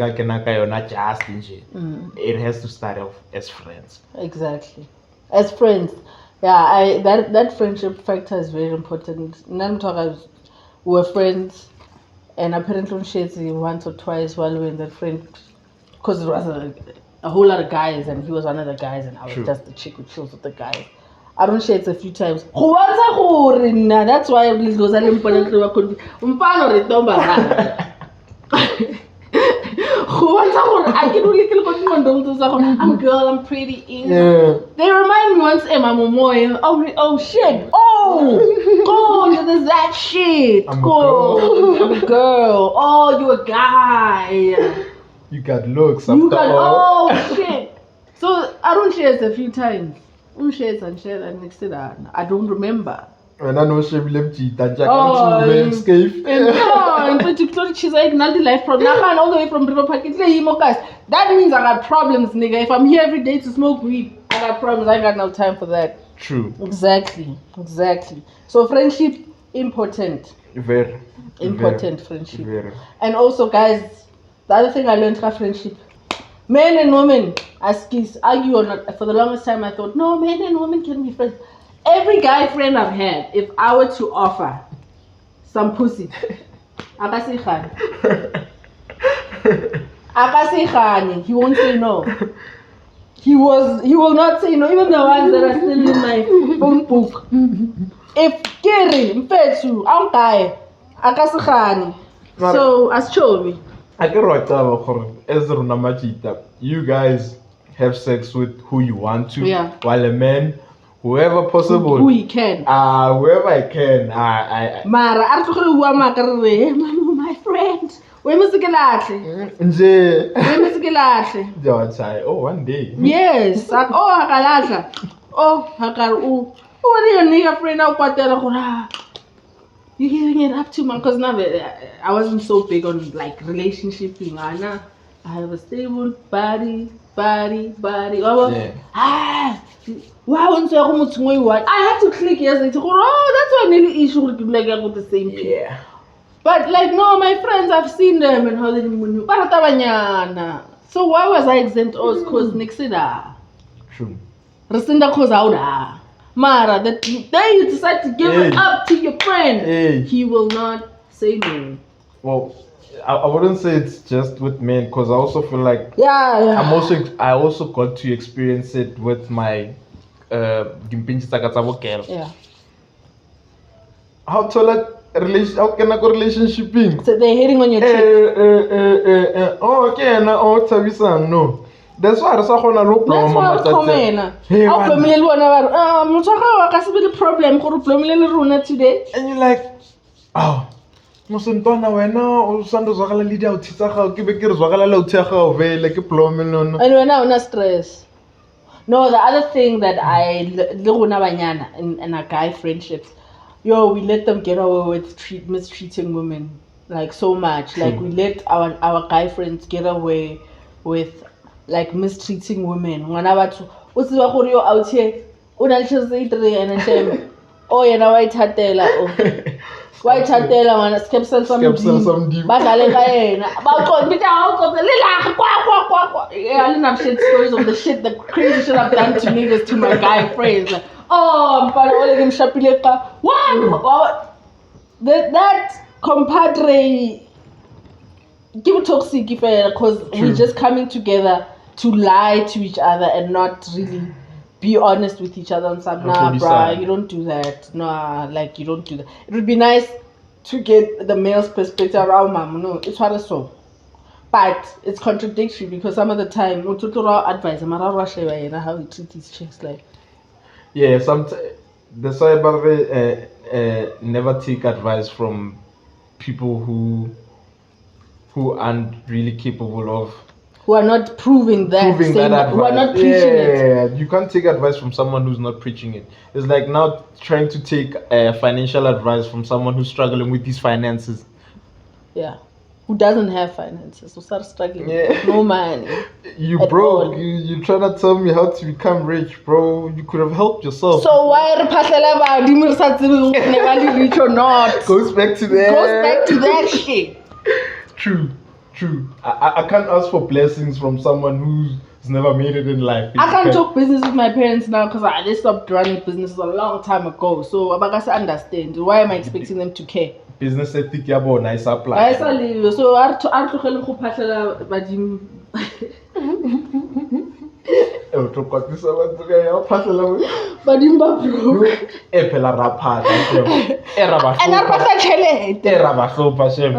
has to start off as friends. Exactly, as friends. Yeah, that friendship factor is very important. We were friends, and apparently we once or twice while we were in that friend, because there was a whole lot of guys, and he was one of the guys, and I was just the chick who chills with the guys. I don't share it a few times. That's why it goes I'm girl, I'm pretty. They remind me once, oh shit, there's that shit. I'm a girl. Oh, you a guy. You got looks. Oh shit. So I don't share it a few times. Share and next to that, I don't remember. And I know she will have cheated. She's like not life problem. All the way from River Park. That means I got problems, nigga. If I'm here every day to smoke weed, I got problems. I got no time for that. True. Exactly. So friendship important. Very important. Friendship. Very. And also, guys, the other thing I learned about friendship. Men and women, argue or not, for the longest time I thought, no, men and women can be friends. Every guy friend I've had, if I were to offer some pussy, he won't say no. He will not say no, even the ones that are still in my phone book. If Kiri, Mfetsu, so as Chomi. You guys have sex with who you want to, while a man, whoever possible, who he can, whoever I can, my friend, Nje. Oh, one day. Yes. Hakalahla. Hakar what are your nigga friend now kwatela gore you giving it up to man because now I wasn't so big on like relationshiping. I have a stable body. Yeah. Why won't you go to what? I had to click yesterday to go, that's why nearly issue with people like with the same people. Yeah. But like no, my friends, I've seen them and how they do. So why was I exempt? Because Nixida. True. Rasinda cause out. Mara, the day you decide to give it up to your friend, he will not say no. Well, I wouldn't say it's just with men because I also feel like yeah. I also got to experience it with my yeah. How to like how can I go relationshiping? So they're hitting on your chick. Oh, okay, no. That's why That's why I was coming. I'll family problem today. And you're like, oh, Mosentona wena o sando zwagala le dia o tshitsa ga ke be ke re zwagala le o tshega o vele ke plome no. And when I was stress. No, the other thing that I in our guy friendships, we let them get away with mistreating women like so much. Like we let our guy friends get away with like mistreating women. When I was out here, oh yeah, now I tatela. Why tatela man? Skepsel some deep. Badale ka yena. Yeah, I didn't have shit stories of the crazy shit I've done to niggas to my guy friends. Like, I'm him shapileka. What? That compadre give toxic because we're just coming together to lie to each other and not really be honest with each other and say, nah, bruh, you don't do that. Nah, like you don't do that. It would be nice to get the male's perspective around mom. No, it's what I saw. But it's contradictory because some of the time, no advice. How he treats his chicks like. Yeah, that's why never take advice from people who aren't really capable of. Who are not proving that advice. Who are not preaching it. Yeah, you can't take advice from someone who's not preaching it. It's like now trying to take financial advice from someone who's struggling with his finances. Yeah. Who doesn't have finances, who start struggling. No money. You broke. You trying to tell me how to become rich, bro. You could have helped yourself. So why never rich or not? Goes back to that shit. True. I can't ask for blessings from someone who's never made it in life. I can't talk business with my parents now because they stopped running businesses a long time ago. So I understand. Why am I expecting them to care? Business ethic yabo na isa apply. I leave. So I tlogele go phatlela badimo. To kwatisa batho ka ya phatlela badimo ba bro. Phela ra phata era ba hlopa shem.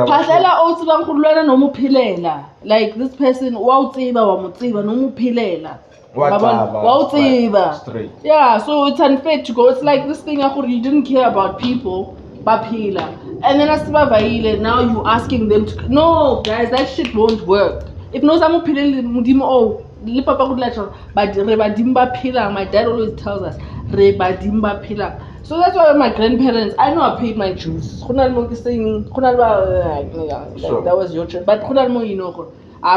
Phatlela o tsebang go lwana no mo phelela. Like this person wa tseba no mo phelela. Yeah, so it's unfair to go. It's like this thing you didn't care about people, baphila. And then now you asking them to. No, guys, that shit won't work. If no samo philele modimo le papa go tla but re badimo ba phila. My dad always tells us re badimo ba phila. So that's why my grandparents, I know I paid my dues. That was your church, but